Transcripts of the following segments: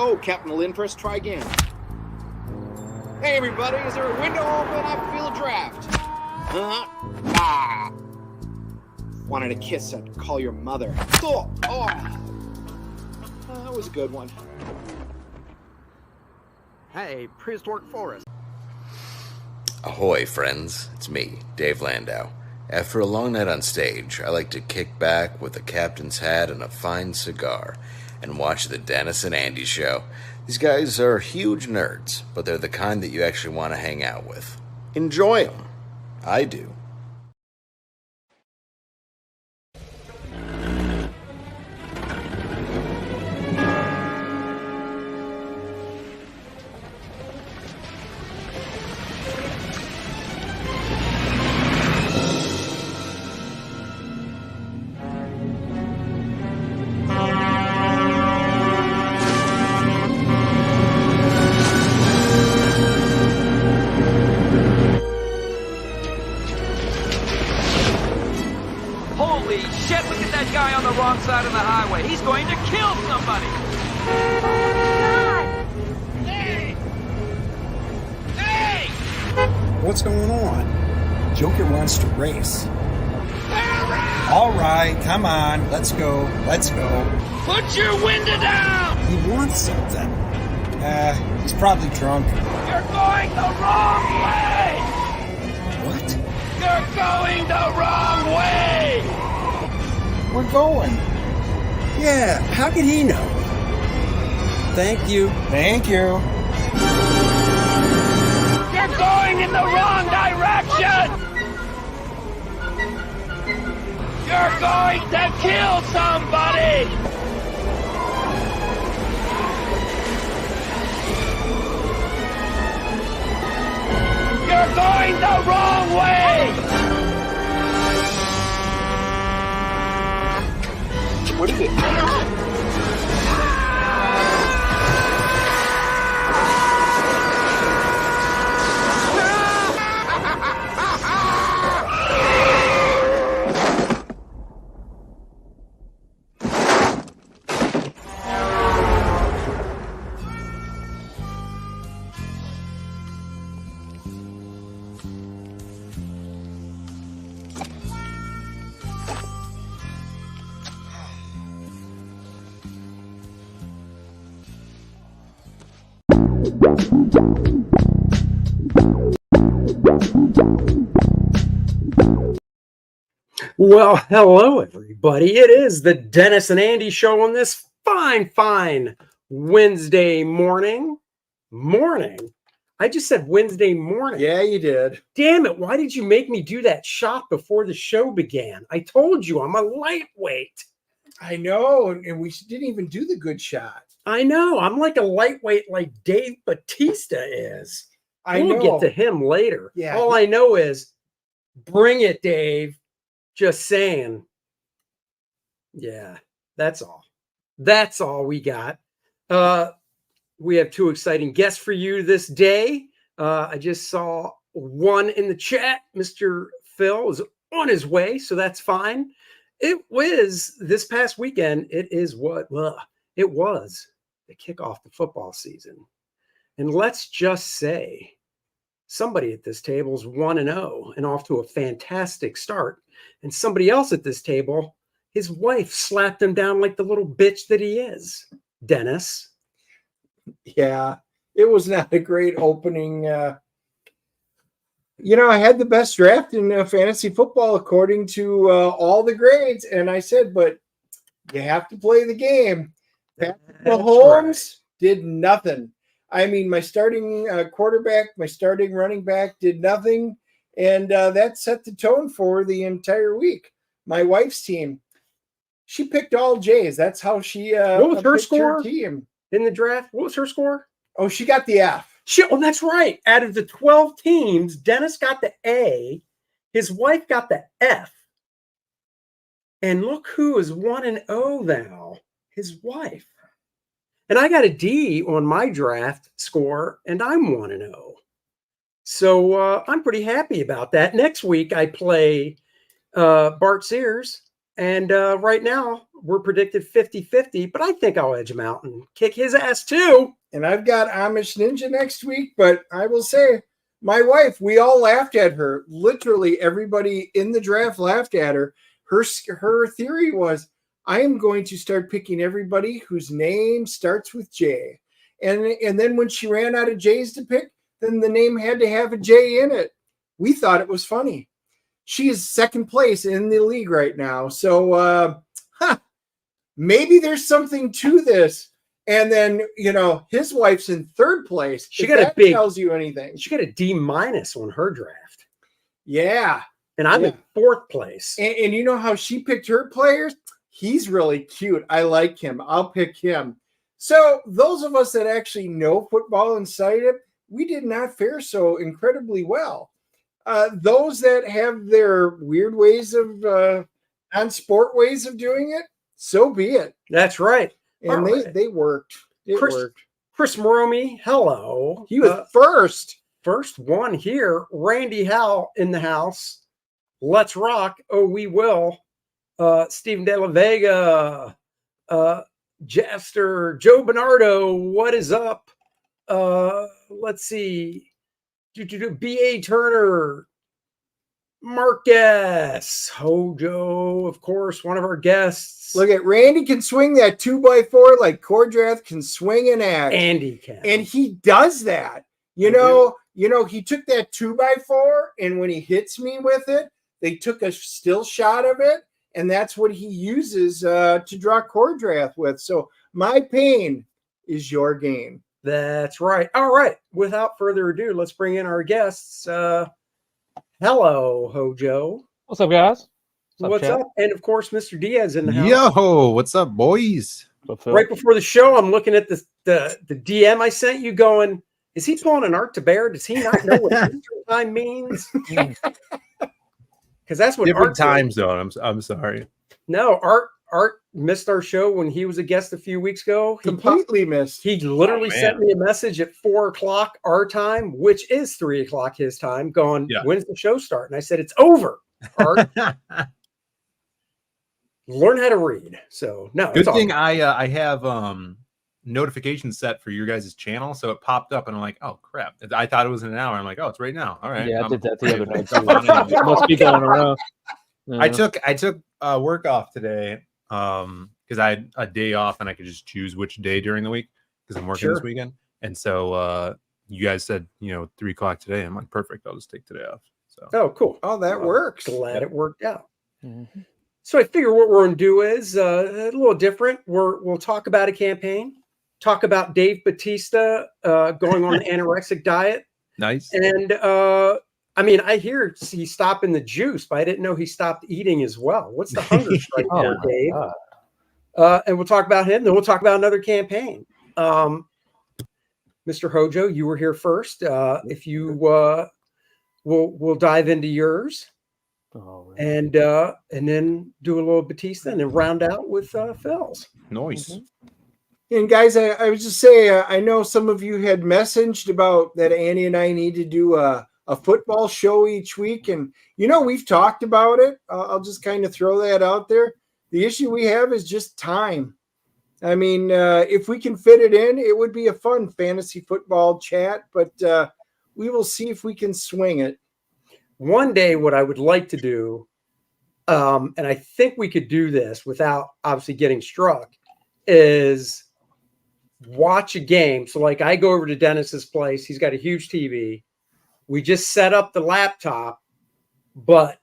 Oh, Captain Lindfors, try again. Hey, everybody, is there a window open? I feel a draft. Wanted a kiss, I'd call your mother. Oh, that was a good one. Hey, prehistoric forest. Ahoy, friends. It's me, Dave Landau. After a long night on stage, I like to kick back with a captain's hat and a fine cigar and watch the Dennis and Andy show. These guys are huge nerds, but they're the kind that you actually want to hang out with. Enjoy them. I do. Holy shit, look at that guy on the wrong side of the highway. He's going to kill somebody. Hey! Hey! What's going on? Joker wants to race. All right, come on, let's go. Put your window down! He wants something. He's probably drunk. You're going the wrong way! What? You're going the wrong way! We're going. Yeah, how did he know? Thank you. You're going in the wrong direction! You're going to kill somebody! You're going the wrong way! What is it? Well, hello, everybody. It is the Dennis and Andy show on this fine Wednesday morning. I just said Wednesday morning. Yeah, you did. Damn it. Why did you make me do that shot before the show began? I told you I'm a lightweight. I know, and we didn't even do the good shot. I know. I'm like a lightweight like Dave Batista is. We'll get to him later. Yeah. All I know is bring it, Dave. Just saying. Yeah, that's all. That's all we got. We have two exciting guests for you this day. I just saw one in the chat. Mr. Phil is on his way, so that's fine. It was this past weekend. It was the kickoff to football season. And let's just say somebody at this table is 1-0 and off to a fantastic start. And somebody else at this table, his wife slapped him down like the little bitch that he is. Dennis. Yeah, it was not a great opening. I had the best draft in fantasy football according to all the grades. And I said, but you have to play the game. Mahomes did nothing. I mean, my starting quarterback, my starting running back did nothing. And that set the tone for the entire week. My wife's team, she picked all J's. That's how she what was her score her team in the draft? What was her score? Oh, she got the F. That's right. Out of the 12 teams, Dennis got the A. His wife got the F. And look who is 1-0 now. His wife. And I got a D on my draft score, and I'm 1-0. So I'm pretty happy about that. Next week, I play Bart Sears And right now, we're predicted 50-50, but I think I'll edge him out and kick his ass too. And I've got Amish Ninja next week, but I will say, my wife, we all laughed at her. Literally, everybody in the draft laughed at her. Her theory was, I am going to start picking everybody whose name starts with J. And then when she ran out of J's to pick, then the name had to have a J in it. We thought it was funny. She is second place in the league right now. So maybe there's something to this. And then, his wife's in third place. She got a big, tells you anything. She got a D- on her draft. Yeah. And I'm in fourth place. And you know how she picked her players? He's really cute. I like him. I'll pick him. So those of us that actually know football and cite it, we did not fare so incredibly well. Those that have their weird ways of non-sport ways of doing it, so be it. That's right. And they worked. It worked. Chris Moromi, hello. He was first. First one here. Randy Howell in the house. Let's rock. Oh, we will. Stephen De La Vega. Jester. Joe Bernardo. What is up? Let's see. B.A. Turner, Marcus, Hojo, of course, one of our guests. Look at Randy can swing that 2x4 like Kor-Drath can swing an axe. Andy can. And he does that. You know, he took that 2x4 and when he hits me with it, they took a still shot of it. And that's what he uses to draw Kor-Drath with. So my pain is your gain. That's right. All right. Without further ado, let's bring in our guests. Hello, Hojo. What's up, guys? What's up? And of course, Mr. Diaz in the house. Yo, what's up, boys? Right before the show, I'm looking at the DM I sent you going, is he pulling an Art to Bear? Does he not know what Eastern time means? Because that's what different Art time zone. I'm sorry. No, Art missed our show when he was a guest a few weeks ago. He completely missed. He literally sent me a message at 4:00 our time, which is 3:00 his time, going, when's the show start? And I said, it's over, Art. Learn how to read. So no, good thing I have notifications set for your guys' channel, so it popped up and I'm like, oh crap. I thought it was in an hour. I'm like, oh, it's right now. All right. Yeah, I did that the other night too. Must be going around. Yeah. I took work off today because I had a day off and I could just choose which day during the week because I'm working this weekend. And so you guys said 3:00 today. I'm like, perfect. I'll just take today off. So cool. Oh, that works. Glad it worked out. Mm-hmm. So I figure what we're going to do is a little different. We'll talk about a campaign, talk about Dave Batista going on an anorexic diet. Nice. And I hear he's stopping the juice, but I didn't know he stopped eating as well. What's the hunger strike there, Dave? And we'll talk about him. Then we'll talk about another campaign. Mr. Hojo, you were here first. If you we'll dive into yours. And then do a little Batista and then round out with Phil's. Nice. Mm-hmm. And guys, I was just saying, I know some of you had messaged about that Annie and I need to do a football show each week. And, we've talked about it. I'll just kind of throw that out there. The issue we have is just time. I mean, if we can fit it in, it would be a fun fantasy football chat, but we will see if we can swing it. One day, what I would like to do, and I think we could do this without obviously getting struck, is watch a game. So like I go over to Dennis's place. He's got a huge TV. We just set up the laptop, but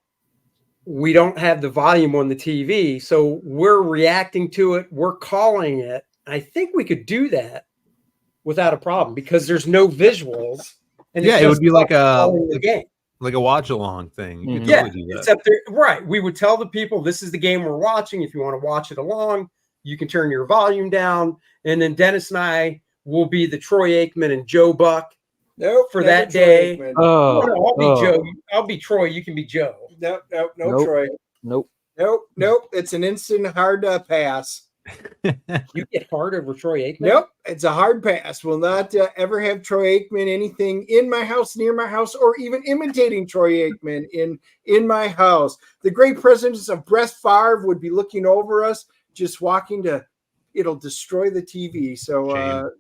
we don't have the volume on the TV. So we're reacting to it. We're calling it. I think we could do that without a problem because there's no visuals. And it would be like a game. Like a watch along thing. You could totally do that. Except we would tell the people this is the game we're watching. If you want to watch it along, you can turn your volume down. And then Dennis and I will be the Troy Aikman and Joe Buck for that day. Oh, no, I'll be Joe. I'll be Troy. You can be Joe. No, Troy. Nope. It's an instant hard pass. You get hard over Troy Aikman? Nope, it's a hard pass. Will not ever have Troy Aikman anything in my house, near my house, or even imitating Troy Aikman in my house. The great presence of Brett Favre would be looking over us, just walking to. It'll destroy the TV. So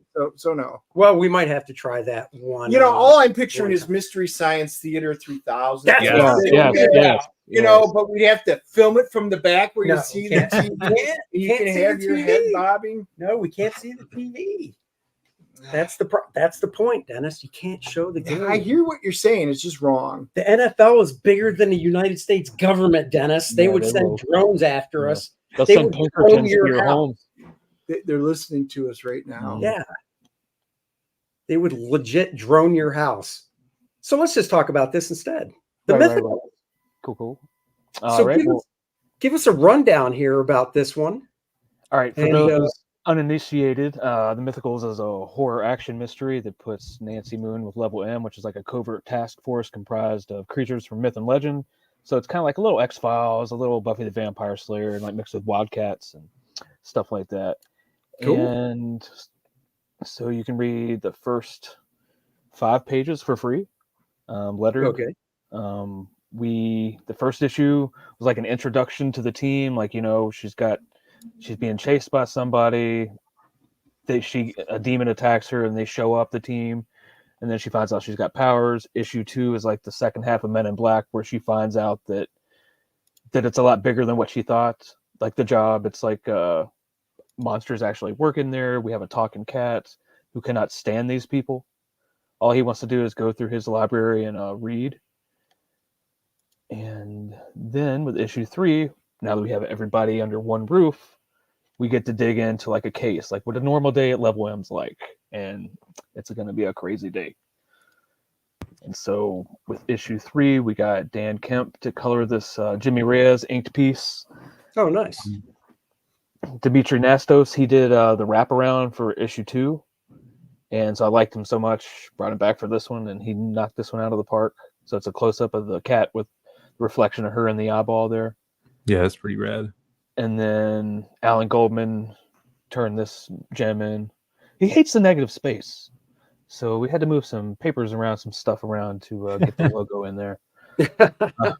no. Well, we might have to try that one. All I'm picturing is Mystery Science Theater 3000. That's Yes, what yes. But we'd have to film it from the back where you No, see can't- the TV. You can't can see have the your TV. head bobbing. No, we can't see the TV. That's the point, Dennis. You can't show the game. I hear what you're saying. It's just wrong. The NFL is bigger than the United States government, Dennis. They Yeah, would they send will. drones after Yeah. us. They'll They send would Pinkertons drone to your your house. home. They're listening to us right now. Yeah. They would legit drone your house. So let's just talk about this instead. The Right, Mythicals. Cool. So All right. give us a rundown here about this one. All right. For And, those uninitiated, The Mythicals is a horror action mystery that puts Nancy Moon with Level M, which is like a covert task force comprised of creatures from myth and legend. So it's kind of like a little X-Files, a little Buffy the Vampire Slayer, and like mixed with Wildcats and stuff like that. Cool. And so you can read the first 5 pages for free. Letter. Okay. The first issue was like an introduction to the team. Like, she's being chased by somebody. A demon attacks her and they show up the team. And then she finds out she's got powers. Issue 2 is like the second half of Men in Black, where she finds out that it's a lot bigger than what she thought. Like the job, it's like monsters actually work in there. We have a talking cat who cannot stand these people. All he wants to do is go through his library and read. And then with issue 3, now that we have everybody under one roof, we get to dig into like a case, like what a normal day at Level M's like. And it's going to be a crazy day. And so with issue 3, we got Dan Kemp to color this Jimmy Reyes inked piece. Oh, nice. Dimitri Nastos, he did the wraparound for issue 2. And so I liked him so much, brought him back for this one, and he knocked this one out of the park. So it's a close-up of the cat with the reflection of her in the eyeball there. Yeah, that's pretty rad. And then Alan Goldman turned this gem in. He hates the negative space. So we had to move some papers around, some stuff around to get the logo in there.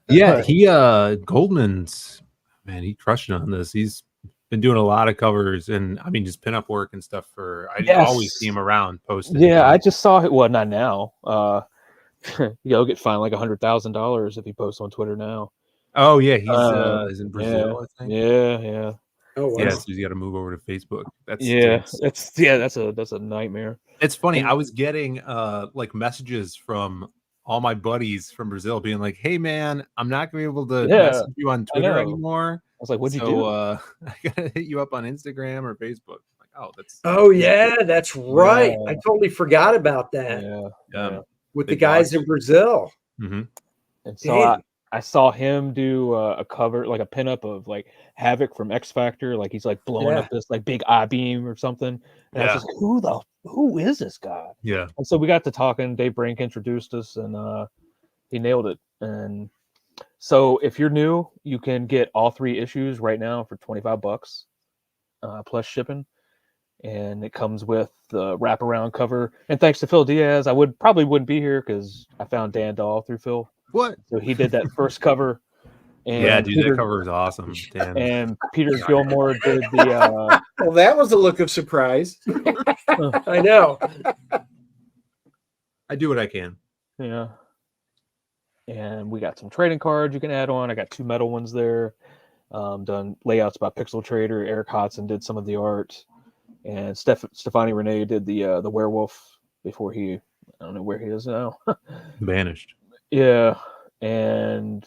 Yeah, Goldman's, man, he crushed it on this. He's been doing a lot of covers and I mean just pinup work and stuff I always see him around posting. Yeah, I just saw it. Well, not now. He'll get fined like $100,000 if he posts on Twitter now. Oh yeah, he's in Brazil, I think. Yeah. Oh, wow. Yeah, so he's got to move over to Facebook. That's a nightmare. It's funny. I was getting like messages from all my buddies from Brazil being like, "Hey man, I'm not gonna be able to message you on Twitter anymore." I was like, "What'd you do?" I gotta hit you up on Instagram or Facebook. Like, that's right. Yeah. I totally forgot about that. Yeah. With the guys in Brazil. Mm-hmm. And so I saw him do a cover, like a pinup of like Havoc from X Factor, like he's like blowing up this like big eye beam or something. And I was just like, who is this guy? Yeah. And so we got to talking. Dave Brink introduced us, and he nailed it. And so if you're new, you can get all 3 issues right now for $25 plus shipping. And it comes with the wraparound cover. And thanks to Phil Diaz, I probably wouldn't be here because I found Dan Dahl through Phil. What? So he did that first cover. And yeah, dude, that cover is awesome. Dan. And Peter Gilmore did the. Well, that was a look of surprise. I know. I do what I can. Yeah. And we got some trading cards you can add on. I got 2 metal ones there. Done layouts by Pixel Trader. Eric Hodson did some of the art. And Stefani Renee did the werewolf before I don't know where he is now. Vanished. Yeah. And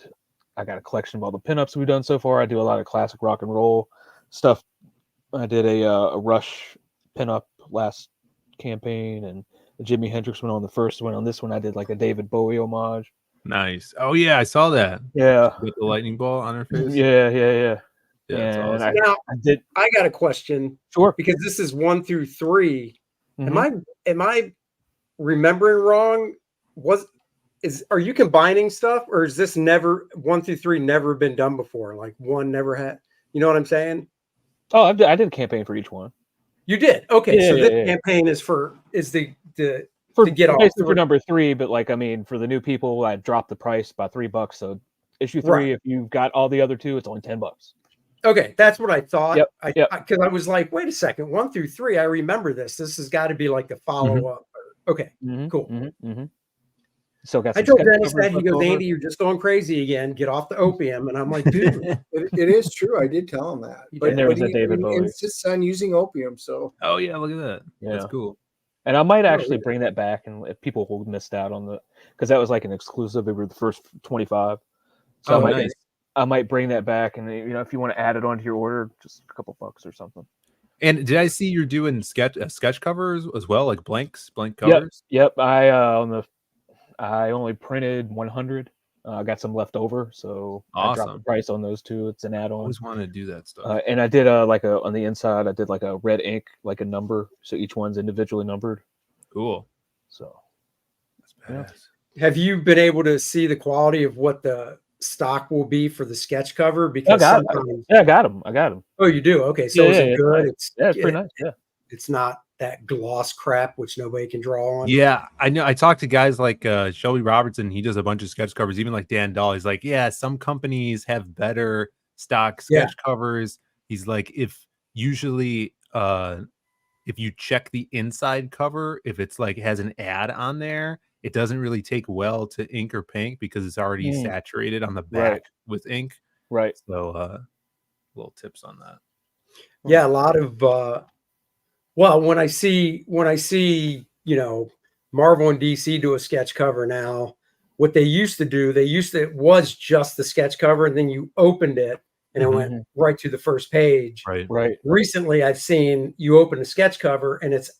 I got a collection of all the pinups we've done so far. I do a lot of classic rock and roll stuff. I did a Rush pinup last campaign, and the Jimi Hendrix one on the first one. On this one, I did like a David Bowie homage. Nice. Oh yeah, I saw that. Yeah. With the lightning ball on her face. Yeah. Yeah, that's awesome. Now, I did. I got a question. Sure. Because this is 1 through 3. Mhm. Am I remembering wrong? Are you combining stuff, or is this never 1 through 3 never been done before? Like one never had, you know what I'm saying? Oh, I did a campaign for each one. You did. Okay, Yeah, so this yeah. campaign is the For to get off basically for number 3, but like I mean, for the new people, I dropped the price by $3. So issue 3, Right. if you've got all the other 2, it's only $10. Okay, that's what I thought. Yep, yep. Because I was like, wait a second, 1 through 3, I remember this. This has got to be like the follow up. Okay, cool. So got I some told sketch Dennis covers that he left goes, over. Andy, you're just going crazy again. Get off the opium. And I'm like, dude, It is true. I did tell him that. And there was a he David Bowie. insists on using opium. So Oh yeah, look at that. Yeah. That's cool. And I might actually bring that back, and if people who missed out on because that was like an exclusive. They were the first 25. So Nice. I might bring that back, and if you want to add it onto your order, just a couple bucks or something. And did I see you're doing sketch covers as well, like blank covers? Yep. I only printed 100. I got some left over, so I dropped the price on those 2. It's an add-on. I always wanted to do that stuff. And I did on the inside, I did like a red ink, like a number, so each one's individually numbered. Cool. So that's badass. have you been able to see the quality of what the stock will be for the sketch cover? Because I got them. Oh, you do? Okay, so is it good? It's pretty nice. Yeah, it's not that gloss crap which nobody can draw on. Yeah, I know. I talked to guys like Shelby Robertson. He does a bunch of sketch covers, even like Dan Dahl. He's like, yeah, some companies have better stock sketch covers. He's like, if usually if you check the inside cover, if it's like has an ad on there, it doesn't really take well to ink or paint because it's already saturated on the back with ink. Right. So little tips on that. Yeah, a lot of well, when I see Marvel and DC do a sketch cover now, what they used to do, it was just the sketch cover, and then you opened it and it went right to the first page. Right. Recently, I've seen you open a sketch cover and it's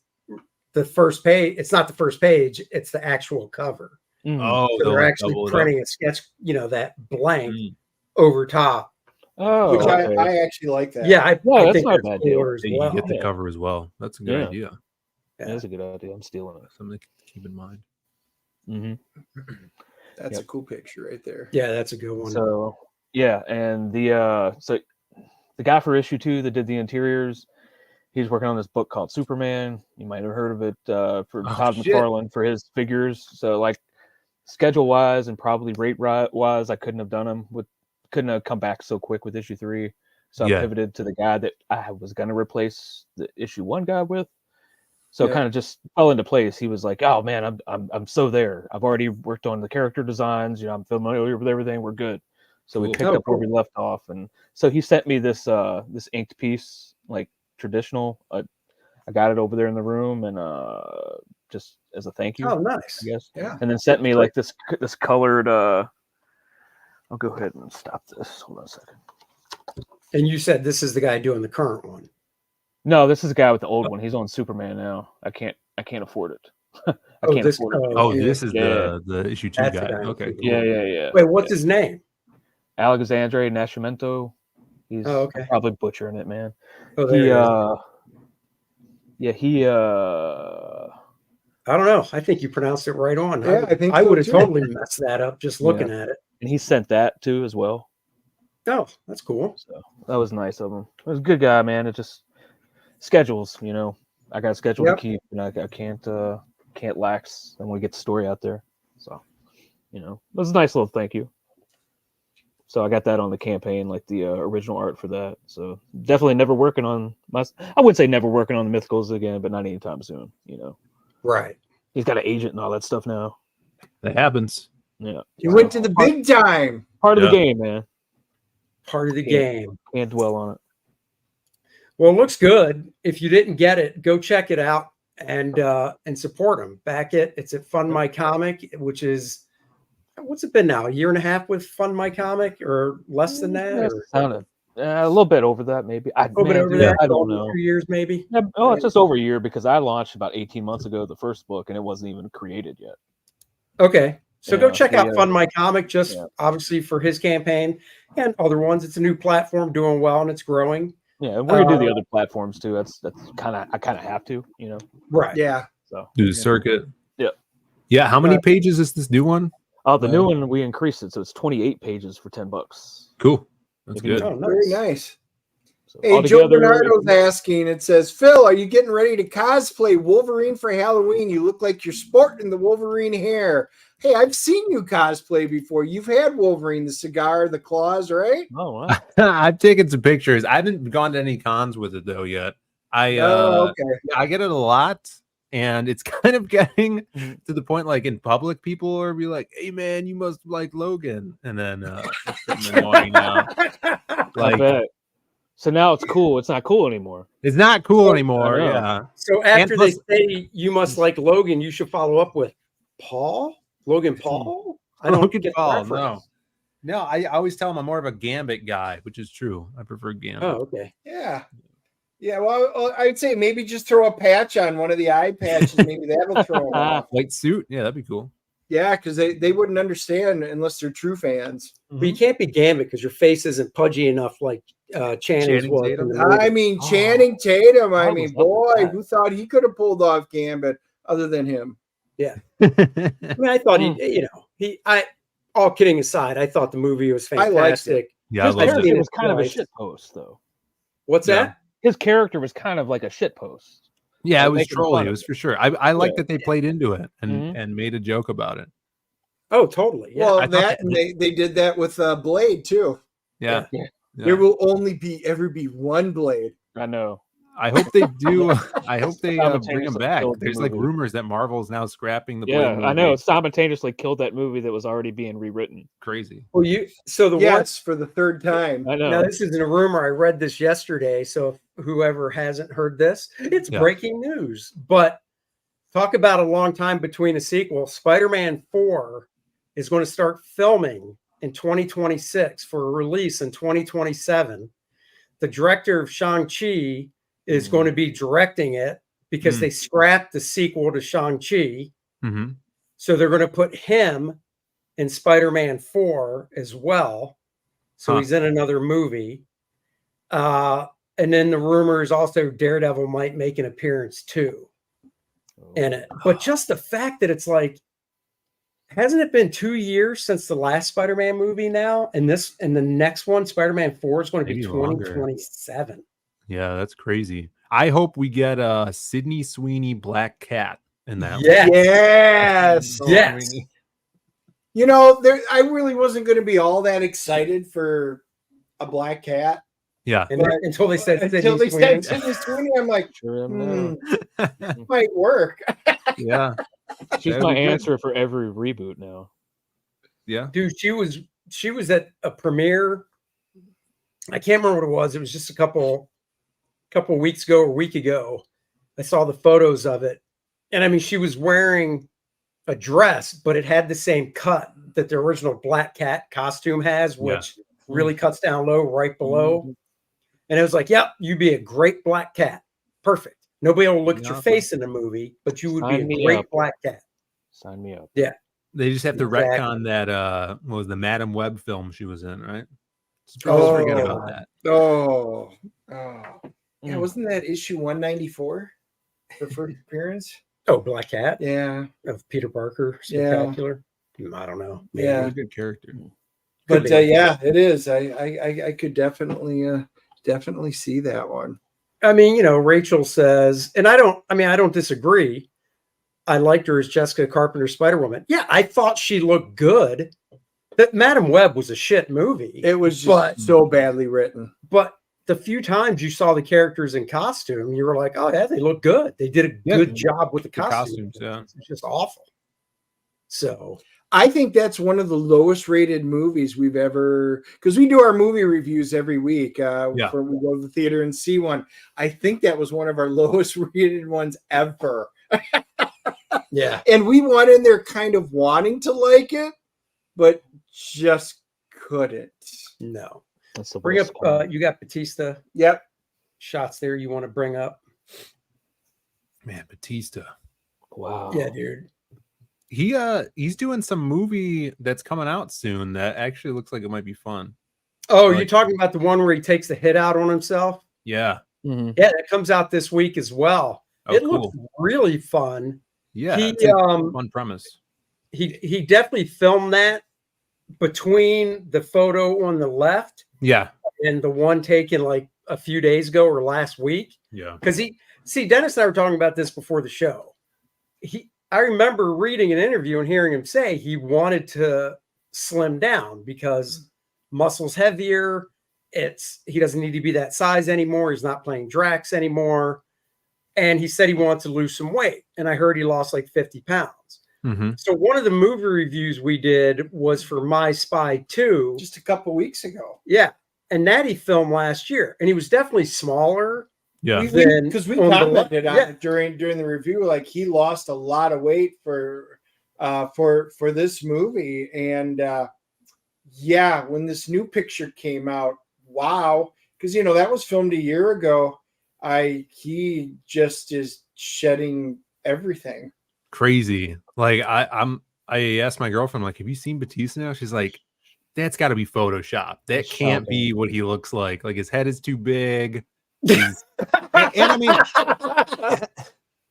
the first page. It's not the first page; it's the actual cover. Oh, so they're actually printing a sketch, that blank over top. Oh, which I actually like that. Yeah, I think not a that's bad deal. cooler as You well. get the cover as well. That's a good idea. Yeah, that's a good idea. I'm stealing it. Something to keep in mind. That's a cool picture right there. Yeah, that's a good one. So yeah, and the guy for issue 2 that did the interiors, he's working on this book called Superman. You might have heard of it for Todd McFarlane for his figures. So like schedule wise and probably rate wise, I couldn't have come back so quick with issue 3. So I pivoted to the guy that I was going to replace the issue 1 guy with. So it kind of just fell into place. He was like, "Oh man, I'm so there. I've already worked on the character designs. I'm familiar with everything. We're good." So we picked up where we left off, and so he sent me this inked piece, like traditional. I got it over there in the room, and just as a thank you. Oh, nice. I guess. Yeah. And then sent me like this colored. I'll go ahead and stop this. Hold on a second. And you said this is the guy doing the current one. No, this is the guy with the old one. He's on Superman now. I can't afford it. I can't afford it. This is the issue 2 guy. Okay. Cool. Yeah. Wait, what's his name? Alexandre Nascimento. He's I'm probably butchering it, man. Oh, there he I don't know. I think you pronounced it right on. Yeah, I think I so, would have too. totally messed that up just looking at it. and he sent that too as well. Oh, that's cool. So that was nice of him. He was a good guy, man. It just schedules, I got a schedule to keep, and I can't lax. I want to get the story out there. So, it was a nice little thank you. So I got that on the campaign, like the original art for that. So definitely never working on I wouldn't say never working on the Mythicals again, but not anytime soon, Right. He's got an agent and all that stuff now. That happens. Yeah. You went to the big time. Part of the game, man. Part of the game. Can't dwell on it. Well, it looks good. If you didn't get it, go check it out and support them. Back it. It's at Fund My Comic, which is, what's it been now? A year and a half with Fund My Comic, or less than that? Or? A little bit over that, maybe. I don't know. 2 years, maybe. Yeah, it's just over a year because I launched about 18 months ago the first book, and it wasn't even created yet. Okay. So go check out Fund My Comic, just obviously for his campaign and other ones. It's a new platform doing well, and it's growing. Yeah, and we're gonna do the other platforms too. That's I kind of have to, Right. Yeah. So Do the circuit. Yeah. Yeah. How many pages is this new one? Oh, the new one we increased it, so it's 28 pages for $10. Cool. That's good. Oh, nice. Very nice. So Hey, Joe altogether, Bernardo's asking, it says, Phil, are you getting ready to cosplay Wolverine for Halloween? You look like you're sporting the Wolverine hair. Hey, I've seen you cosplay before. You've had Wolverine, the cigar, the claws, right? oh wow. I've taken some pictures. I haven't gone to any cons with it though yet. Okay. I get it a lot, and it's kind of getting to the point like in public, people are be like, "Hey man, you must like Logan," and then it's getting annoying now. I Like bet. So now it's cool. It's not cool anymore. it's not cool I anymore. know. Yeah. So after plus- they say you must like Logan, you should follow up with Paul? Logan Paul? I don't Logan get the Paul, reference. No, I always tell him I'm more of a Gambit guy, which is true. I prefer Gambit. Oh, okay. Yeah. Yeah, well, I'd say maybe just throw a patch on one of the eye patches. Maybe that'll throw them off. White suit, yeah, that'd be cool. Yeah, because they wouldn't understand unless they're true fans. But you can't be Gambit because your face isn't pudgy enough like Channing's Channing was. Tatum? In the movie. I mean, Channing Tatum. I How mean, was up with boy, that? who thought he could have pulled off Gambit other than him? I mean, I thought all kidding aside, I thought the movie was I liked it. fantastic. Yeah, I His loved character it. was kind of a Twice. shit post, though. What's Yeah. that? His character was kind of like a shit post. Yeah, it Like was making fun trolly. of It was it. for sure. I like Yeah. that they played into it and Mhm. and made a joke about it. Oh, totally. Yeah. Well, I thought that and they did that with Blade too. Yeah. Yeah. There will only ever be one Blade. I know. I hope they do. I hope they bring him Simultaneously back. killed the There's like movie. rumors that Marvel's now scrapping the Blade Yeah, movie. I know. It simultaneously killed that movie that was already being rewritten. Crazy. Well, so the one. Yes, for the third time. I know. Now this isn't a rumor. I read this yesterday. So if whoever hasn't heard this, it's Yeah. breaking news. But talk about a long time between a sequel. Spider-Man 4 is going to start filming in 2026 for a release in 2027. The director of Shang-Chi is going to be directing it because they scrapped the sequel to Shang-Chi. Mm-hmm. So they're going to put him in Spider-Man 4 as well. So he's in another movie. And then the rumor is also Daredevil might make an appearance too in it. But just the fact that it's like, hasn't it been 2 years since the last Spider-Man movie now? And the next one, Spider-Man 4, is going to be Maybe longer. 2027. Yeah, that's crazy. I hope we get Sydney Sweeney Black Cat in that. Yes. Yes. Yes. You know, I really wasn't going to be all that excited for a Black Cat. Yeah. And until they said Until they Sydney said Sydney Sweeney, I'm like, Sure am now. might work. Yeah. She's That'd my be good. answer for every reboot now. Yeah. Dude, she was at a premiere. I can't remember what it was. It was just a couple weeks ago or a week ago. I saw the photos of it. And I mean, she was wearing a dress, but it had the same cut that the original Black Cat costume has, which really cuts down low right below. And it was like, yep, you'd be a great Black Cat. Perfect. Nobody will look at your face in the movie, but you would Sign be me a great up. Black Cat. Sign me up. Yeah. They just have to Exactly. retcon that what was the Madam Web film she was in, right? Just Oh. forget about that. Oh. Yeah, wasn't that issue 194? The first appearance? Oh, Black Cat Yeah. of Peter Parker. Yeah. Spectacular. I don't know. Maybe. Yeah. What a good character. But be. yeah, it is. I could definitely see that one. I mean, Rachel says, and I don't disagree. I liked her as Jessica Carpenter's Spider-Woman. Yeah, I thought she looked good. That Madam Web was a shit movie. It was just so badly written. But the few times you saw the characters in costume, you were like, oh yeah, they look good. They did a good job with the costumes. Yeah. It's just awful. So I think that's one of the lowest rated movies we've ever, because we do our movie reviews every week. Before we go to the theater and see one. I think that was one of our lowest rated ones ever. yeah. And we went in there kind of wanting to like it, but just couldn't. No. That's the Bring worst up kind. you got Batista Yep. shots there you want to bring up. Man, Batista. Wow. Yeah, dude. He's doing some movie that's coming out soon that actually looks like it might be fun. Oh, Like- you're talking about the one where he takes the hit out on himself? Yeah. Mhm. Yeah, that comes out this week as well. Oh, It cool. looks really fun. Yeah. He, It's a fun premise. He definitely filmed that between the photo on the left Yeah. and the one taken like a few days ago or last week. Yeah. Because Dennis and I were talking about this before the show. I remember reading an interview and hearing him say he wanted to slim down because muscle's heavier. He doesn't need to be that size anymore. He's not playing Drax anymore. And he said he wanted to lose some weight. And I heard he lost like 50 pounds. Mm-hmm. So one of the movie reviews we did was for My Spy 2. Just a couple weeks ago. Yeah. And that he filmed last year. And he was definitely smaller. Yeah. Because we commented on it during the review. Like, he lost a lot of weight for this movie. And when this new picture came out, wow. Because, that was filmed a year ago. He just is shedding everything. Crazy. Like, I asked my girlfriend, like, have you seen Batista now? She's like, that's got to be Photoshop. That can't be what he looks like. Like, his head is too big. And I mean,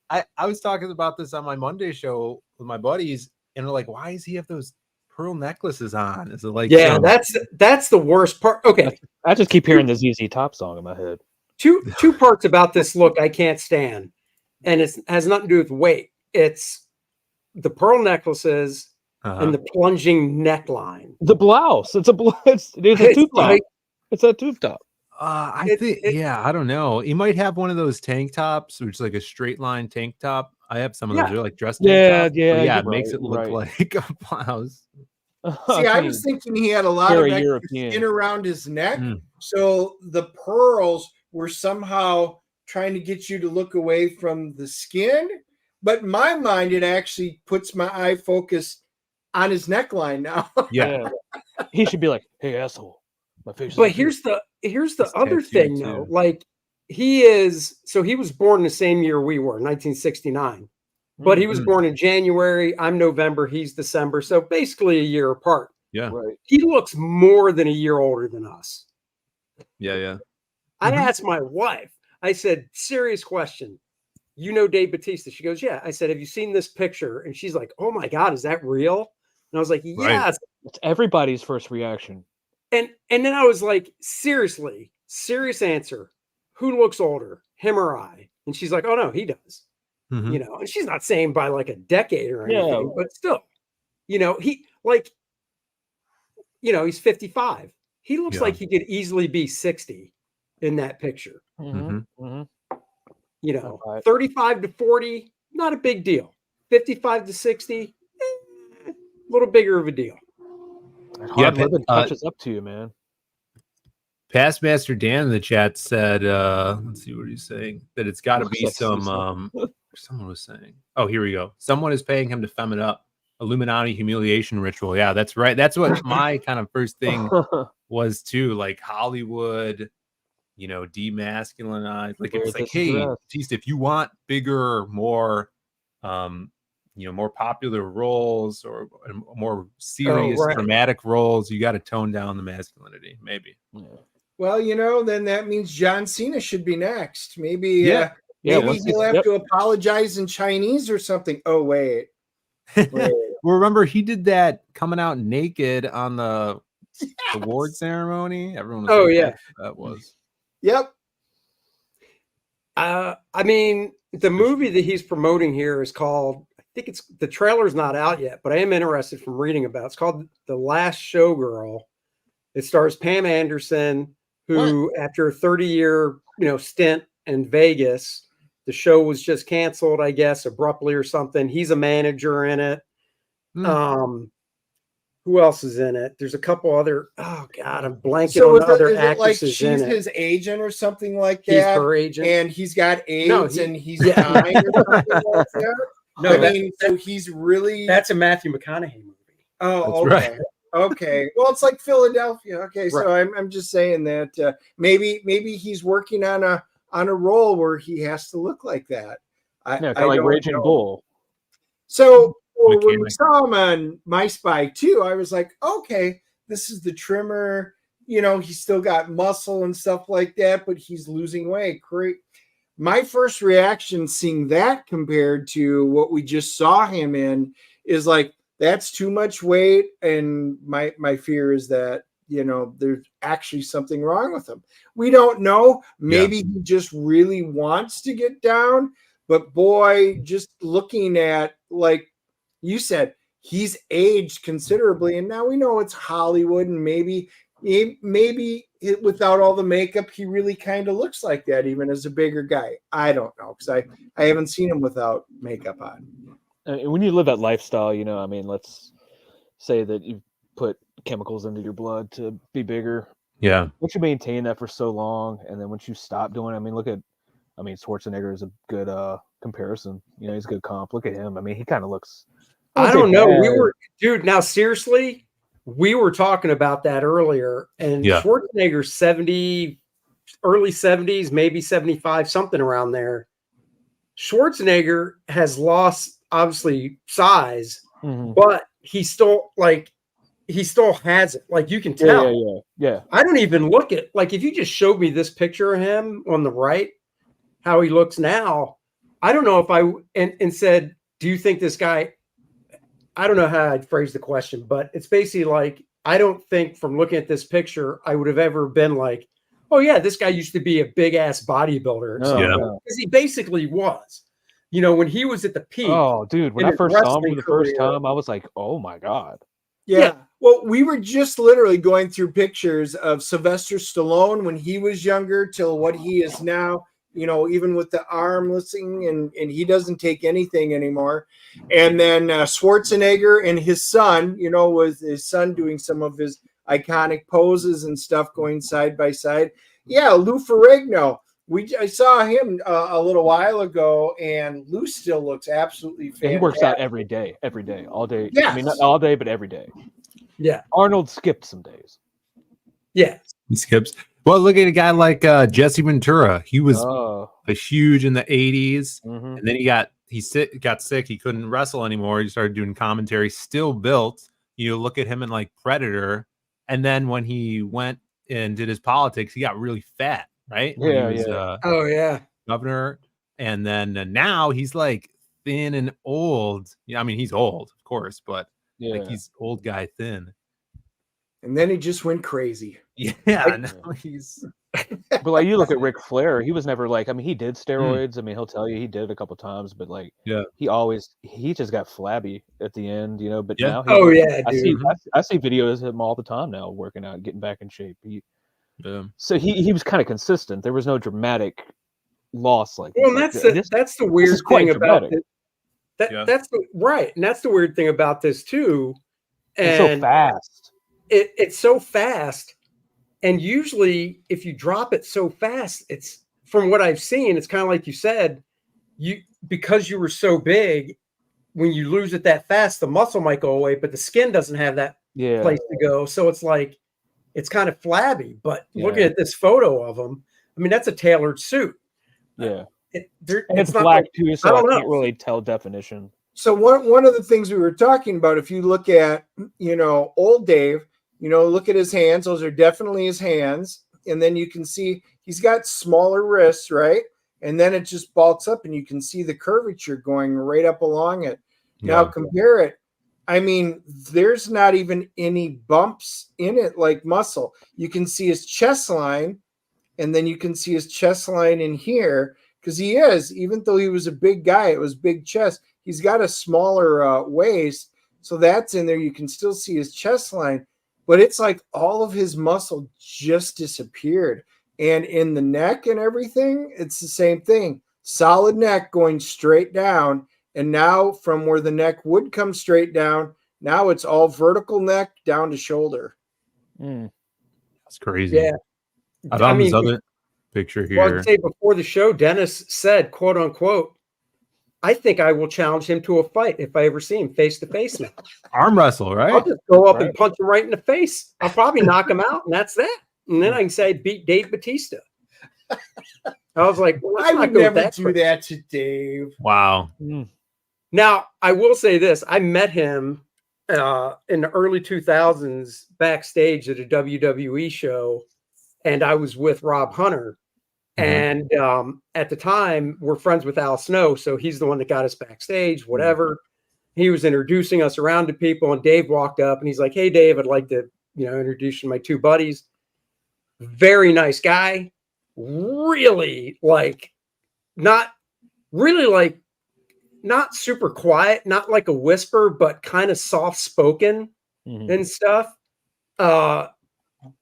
I was talking about this on my Monday show with my buddies, and they're like, why does he have those pearl necklaces on? Is it like, that's the worst part. Okay. I just keep hearing the ZZ Top song in my head. Two parts about this look I can't stand, and it has nothing to do with weight. It's the pearl necklaces and the plunging neckline. The blouse. It's a tube top. It's a tube top. I don't know. He might have one of those tank tops, which is like a straight line tank top. I have some of those. They're like dress tank tops. It makes it look like a blouse. See, I was thinking he had a lot of skin around his neck, so the pearls were somehow trying to get you to look away from the skin. But in my mind, it actually puts my eye focus on his neckline now. Yeah. He should be like, hey, asshole. My face. But here's the other thing, though. Like, he was born the same year we were, 1969. But he was born in January. I'm November. He's December. So basically a year apart. Yeah. Right. He looks more than a year older than us. Yeah. I asked my wife, I said, serious question. You know Dave Batista? She goes, yeah. I said, have you seen this picture? And she's like, oh my God, is that real? And I was like, yeah. Right. It's everybody's first reaction. And then I was like, seriously, serious answer. Who looks older, him or I? And she's like, oh no, he does. Mm-hmm. And she's not saying by like a decade or anything, but still, he's 55. He looks like he could easily be 60 in that picture. 35 to 40, not a big deal. 55 to 60, a little bigger of a deal. Hard living catches up to you, man. Past Master Dan in the chat said, let's see what he's saying, that it's got to be some, someone was saying, oh, here we go. Someone is paying him to femme it up. Illuminati humiliation ritual. Yeah, that's right. That's what my kind of first thing was too. Like Hollywood, demasculinized. Like, it was like, hey, Batista, if you want bigger, more, more popular roles or more serious, dramatic roles, you got to tone down the masculinity, maybe. Yeah. Well, then that means John Cena should be next. Maybe he'll have to apologize in Chinese or something. Oh, wait. Well, remember, he did that coming out naked on the award ceremony. Everyone was that was. Yep. I mean, the movie that he's promoting here is called, I think the trailer's not out yet, but I am interested from reading about it. It's called The Last Showgirl. It stars Pam Anderson, who after a 30-year, stint in Vegas, the show was just canceled, I guess, abruptly or something. He's a manager in it. Who else is in it? There's a couple other. Oh God, I'm blanking on the other actresses in it. She's his agent or something like that. He's her agent, and he's got AIDS, and he's dying or something like that. No, so he's really. That's a Matthew McConaughey movie. Oh, okay. Right. Okay. Well, it's like Philadelphia. Okay, so I'm just saying that maybe he's working on a role where he has to look like that. Kind of like Raging Bull. So when we saw him on My Spy 2, I was like, okay, this is the trimmer. He's still got muscle and stuff like that, but he's losing weight. Great. My first reaction seeing that compared to what we just saw him in is like, that's too much weight. And my fear is that there's actually something wrong with him. We don't know. Maybe he just really wants to get down. But boy, just looking at, like you said, he's aged considerably, and now we know it's Hollywood, and maybe without all the makeup, he really kind of looks like that, even as a bigger guy. I don't know, because I haven't seen him without makeup on. When you live that lifestyle, I mean, let's say that you put chemicals into your blood to be bigger. Yeah. Once you maintain that for so long, and then once you stop doing it, I mean, Schwarzenegger is a good comparison. He's a good comp. Look at him. I mean, he kind of looks. I don't know. Now seriously, we were talking about that earlier, and Schwarzenegger's 70, early 70s, maybe 75, something around there. Schwarzenegger has lost obviously size, but he still has it. Like, you can tell. Yeah. I don't even look at, like, if you just showed me this picture of him on the right, how he looks now, I don't know if and said, do you think this guy, I don't know how I'd phrase the question, but it's basically like, I don't think from looking at this picture, I would have ever been like, oh yeah, this guy used to be a big ass bodybuilder. Because he basically was, when he was at the peak. Oh dude, when I first saw him for the first time, I was like, oh my God. Yeah. Well, we were just literally going through pictures of Sylvester Stallone when he was younger till what he is now. Even with the arm listing, and he doesn't take anything anymore. And then Schwarzenegger and his son, with his son doing some of his iconic poses and stuff going side by side. Yeah, Lou Ferrigno. I saw him a little while ago, and Lou still looks absolutely fantastic. He works out every day, all day. Yes. I mean, not all day, but every day. Yeah. Arnold skipped some days. Yeah. He skips. Well, look at a guy like Jesse Ventura. He was huge in the 80s, and then he got sick. He couldn't wrestle anymore. He started doing commentary. Still built. You look at him in like Predator, and then when he went and did his politics, he got really fat, right? Yeah, when he was, governor, and then now he's like thin and old. Yeah, I mean, he's old, of course, but like he's old guy thin. And then he just went crazy. Yeah, now he's. But like, you look at Ric Flair, he was never like. I mean, he did steroids. I mean, he'll tell you he did it a couple times, but like, he just got flabby at the end, But now, I see videos of him all the time now, working out, getting back in shape. So he was kind of consistent. There was no dramatic loss like. Well, that's the weird thing about it. That's the weird thing about this too. And it's so fast. It's so fast, and usually if you drop it so fast, it's, from what I've seen, it's kind of like you said, because you were so big, when you lose it that fast, the muscle might go away, but the skin doesn't have that place to go. So it's like, it's kind of flabby. But looking at this photo of him, I mean, that's a tailored suit. Yeah, and it's black too, so I can't really tell definition. So one of the things we were talking about, if you look at old Dave. Look at his hands. Those are definitely his hands. And then you can see he's got smaller wrists, right? And then it just bulks up, and you can see the curvature going right up along it. Now compare it. I mean, there's not even any bumps in it like muscle. You can see his chest line, and then you can see his chest line in here, because he is, even though he was a big guy, it was big chest. He's got a smaller waist, so that's in there. You can still see his chest line. But it's like all of his muscle just disappeared. And in the neck and everything, it's the same thing. Solid neck going straight down. And now from where the neck would come straight down, now it's all vertical neck down to shoulder. That's crazy. Yeah. I found this other picture here. Well, I'd say before the show, Dennis said, quote unquote, I think I will challenge him to a fight if I ever see him face to face now. Arm wrestle, right? I'll just go up and punch him right in the face. I'll probably knock him out, and that's that. And then I can say I beat Dave Batista. I was like, well, I would never do that to Dave. Wow. Now, I will say this. I met him in the early 2000s backstage at a WWE show, and I was with Rob Hunter. And at the time, we're friends with Al Snow, so he's the one that got us backstage, whatever. He was introducing us around to people, and Dave walked up, and he's like, hey, Dave, I'd like to introduced my two buddies. Very nice guy. Really not super quiet, not like a whisper, but kind of soft spoken and stuff.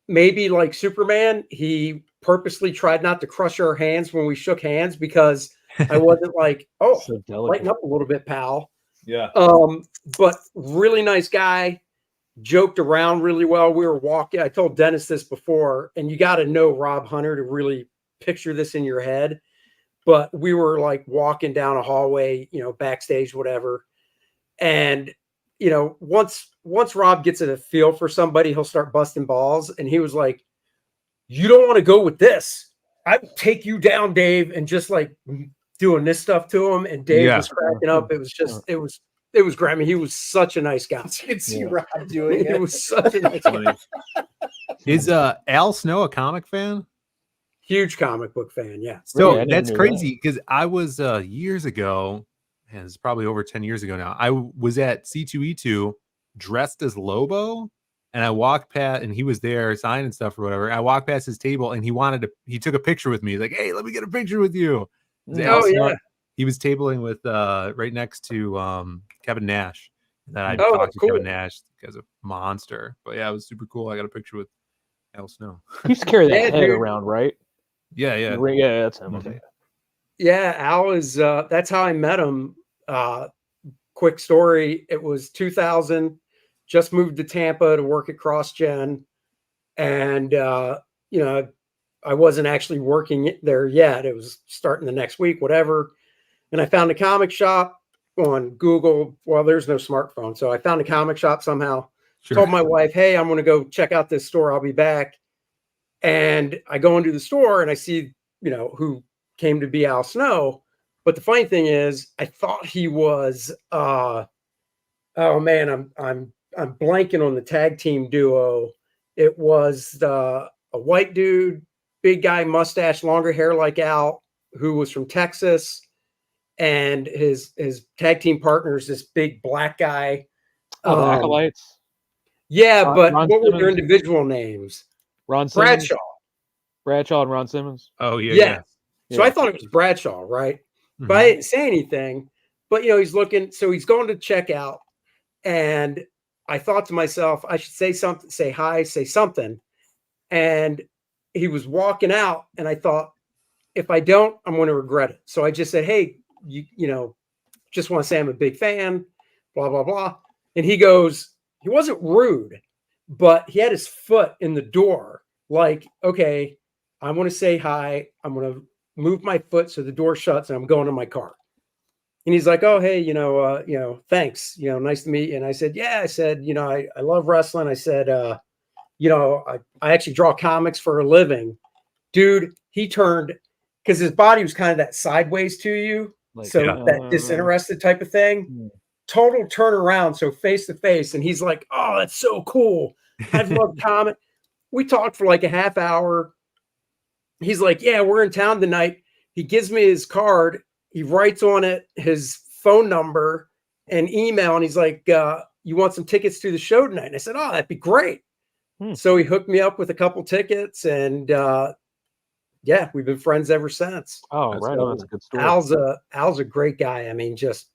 Maybe like Superman, he purposely tried not to crush our hands when we shook hands because I wasn't like, oh, So lighten up a little bit, pal. Yeah. But really nice guy, joked around really well. We were walking. I told Dennis this before, and you got to know Rob Hunter to really picture this in your head. But we were like walking down a hallway, backstage, whatever. And, once Rob gets a feel for somebody, he'll start busting balls. And he was like, you don't want to go with this. I will take you down, Dave, and just like doing this stuff to him. And Dave was cracking up. It was just, it was great. I mean, he was such a nice guy. You can see Rob doing it. He was such a nice guy. Is Al Snow a comic fan? Huge comic book fan, yeah. So Really? that's crazy because I was years ago, and it's probably over 10 years ago now. I was at C2E2 dressed as Lobo, and I walked past, and he was there signing stuff or whatever. I walked past his table, and he took a picture with me. He's like, hey, let me get a picture with you. Oh, yeah. He was tabling with right next to Kevin Nash. That I Oh, talked to cool. Kevin Nash as a monster. But yeah, it was super cool. I got a picture with Al Snow. He used to carry that Yeah, head dude. around, right? Yeah. Yeah, that's him. Mhm. Okay. Yeah, Al is that's how I met him. Quick story. It was 2000, just moved to Tampa to work at CrossGen. And I wasn't actually working there yet. It was starting the next week, whatever. And I found a comic shop on Google. Well, there's no smartphone. So I found a comic shop somehow. Sure. Told my wife, hey, I'm going to go check out this store. I'll be back. And I go into the store and I see, who came to be Al Snow. But the funny thing is, I thought he was, oh man, I'm blanking on the tag team duo. It was a white dude, big guy, mustache, longer hair like Al, who was from Texas. And his tag team partner is this big black guy. Oh, the Acolytes. Yeah, but Ron what were their Simmons. individual names? Ron Simmons. Bradshaw. And Ron Simmons. Oh, Yeah. So Yeah. I thought it was Bradshaw, right? Mhm. But I didn't say anything. But he's looking, so he's going to check out. And I thought to myself, I should say something, say hi, say something. And he was walking out, and I thought, if I don't, I'm going to regret it. So I just said, hey, just want to say I'm a big fan, blah, blah, blah. And he goes, he wasn't rude, but he had his foot in the door. Like, okay, I want to say hi. I'm going to move my foot so the door shuts and I'm going to my car. And he's like, oh, hey, thanks, nice to meet you. And I said, yeah, I said, I love wrestling. I said, I actually draw comics for a living. Dude, he turned, because his body was kind of that sideways to you. Like, So that disinterested type of thing, total turnaround. So face to face. And he's like, oh, that's so cool. I've loved comic. We talked for like a half hour. He's like, yeah, we're in town tonight. He gives me his card. He writes on it his phone number and email. And he's like, you want some tickets to the show tonight? And I said, oh, that'd be great. So he hooked me up with a couple tickets, and yeah, we've been friends ever since. Oh, right on. That's a good story. Al's a great guy. I mean, just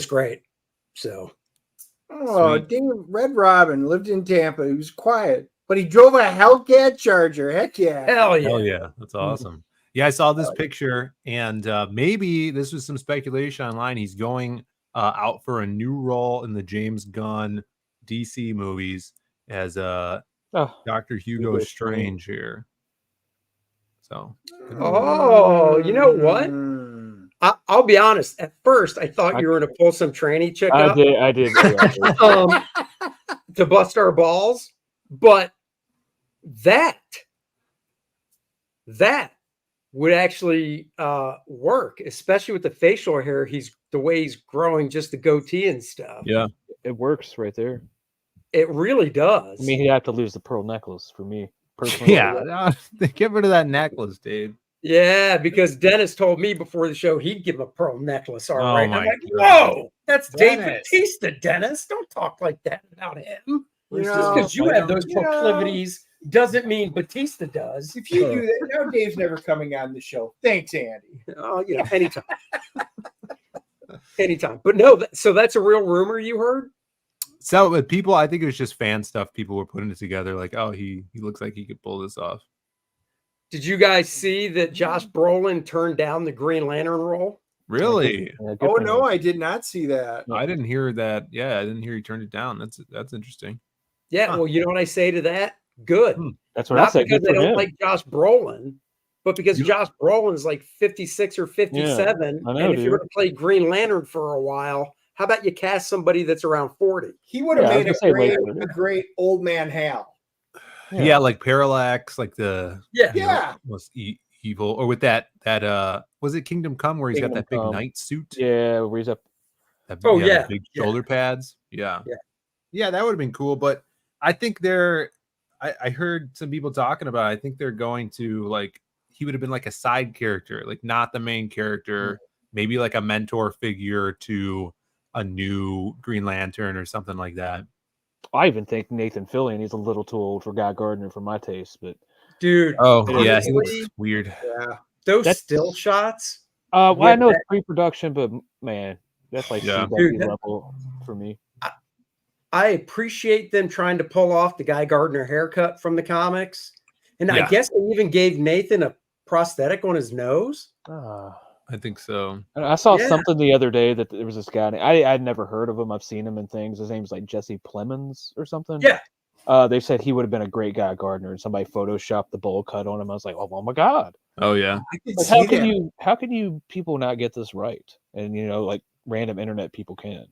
great. So, Damon Red Robin lived in Tampa. He was quiet, but he drove a Hellcat Charger. Heck yeah! hell yeah. Oh yeah, that's awesome. Yeah, I saw this picture, and maybe this was some speculation online. He's going out for a new role in the James Gunn DC movies as Dr. Hugo Strange here. So, Oh, you know what? I'll be honest. At first, I thought you were going to pull some tranny chick up I did. to bust our balls, but that would actually work, especially with the facial hair. The way he's growing, just the goatee and stuff. yeah, It works right there. It really does. I mean, he'd have to lose the pearl necklace for me personally. yeah. Get rid of that necklace, dude. Yeah, because Dennis told me before the show he'd give him a pearl necklace. All right. my I'm like, God. whoa, that's Dave Dennis. Batista, Dennis. Don't talk like that about him. You Just know, because you have those you know, proclivities doesn't mean Batista does. if you do that, now Dave's never coming on the show. Thanks, Andy. Oh, anytime. Anytime. But no, so that's a real rumor you heard? So with people, I think it was just fan stuff. People were putting it together, like, oh, he looks like he could pull this off. Did you guys see that Josh Brolin turned down the Green Lantern role? Really? Yeah, good Oh for no, him. I did not see that. I didn't hear that. Yeah, I didn't hear he turned it down. That's interesting. Yeah, well, you know what I say to that? Good. That's what I Not said. because Good I for don't him. like Josh Brolin, but because Josh Brolin is like 56 or 57. I know, and if you're dude. going to play Green Lantern for a while, how about you cast somebody that's around 40? He would have Yeah, I was made gonna say a great old man Hal. Yeah, like Parallax, like the Yeah. you know, most evil, or with that was it Kingdom Come where he's got Kingdom that big Come. knight suit? Yeah, where he's up. That, Oh, the yeah. big Yeah. shoulder pads. Yeah, Yeah. that would have been cool. But I think I heard some people talking about. I think they're going to like he would have been like a side character, like not the main character. Maybe like a mentor figure to a new Green Lantern or something like that. I even think Nathan Fillion, he's a little too old for Guy Gardner for my taste, but Dude. Oh yeah, honestly, he looks weird. Yeah. Those That's- still shots. well, I with know that- it's pre-production, but man, that's like Yeah. CW Dude, level for me. I appreciate them trying to pull off the Guy Gardner haircut from the comics. And I Yeah. guess they even gave Nathan a prosthetic on his nose. I think so. And I saw Yeah. something the other day that there was this guy. I'd never heard of him. I've seen him in things. His name's like Jesse Plemons or something. Yeah. They said he would have been a great Guy Gardner, and somebody photoshopped the bowl cut on him. I was like, oh my god! Oh yeah. I could Like, see how can you people not get this right? And like random internet people can.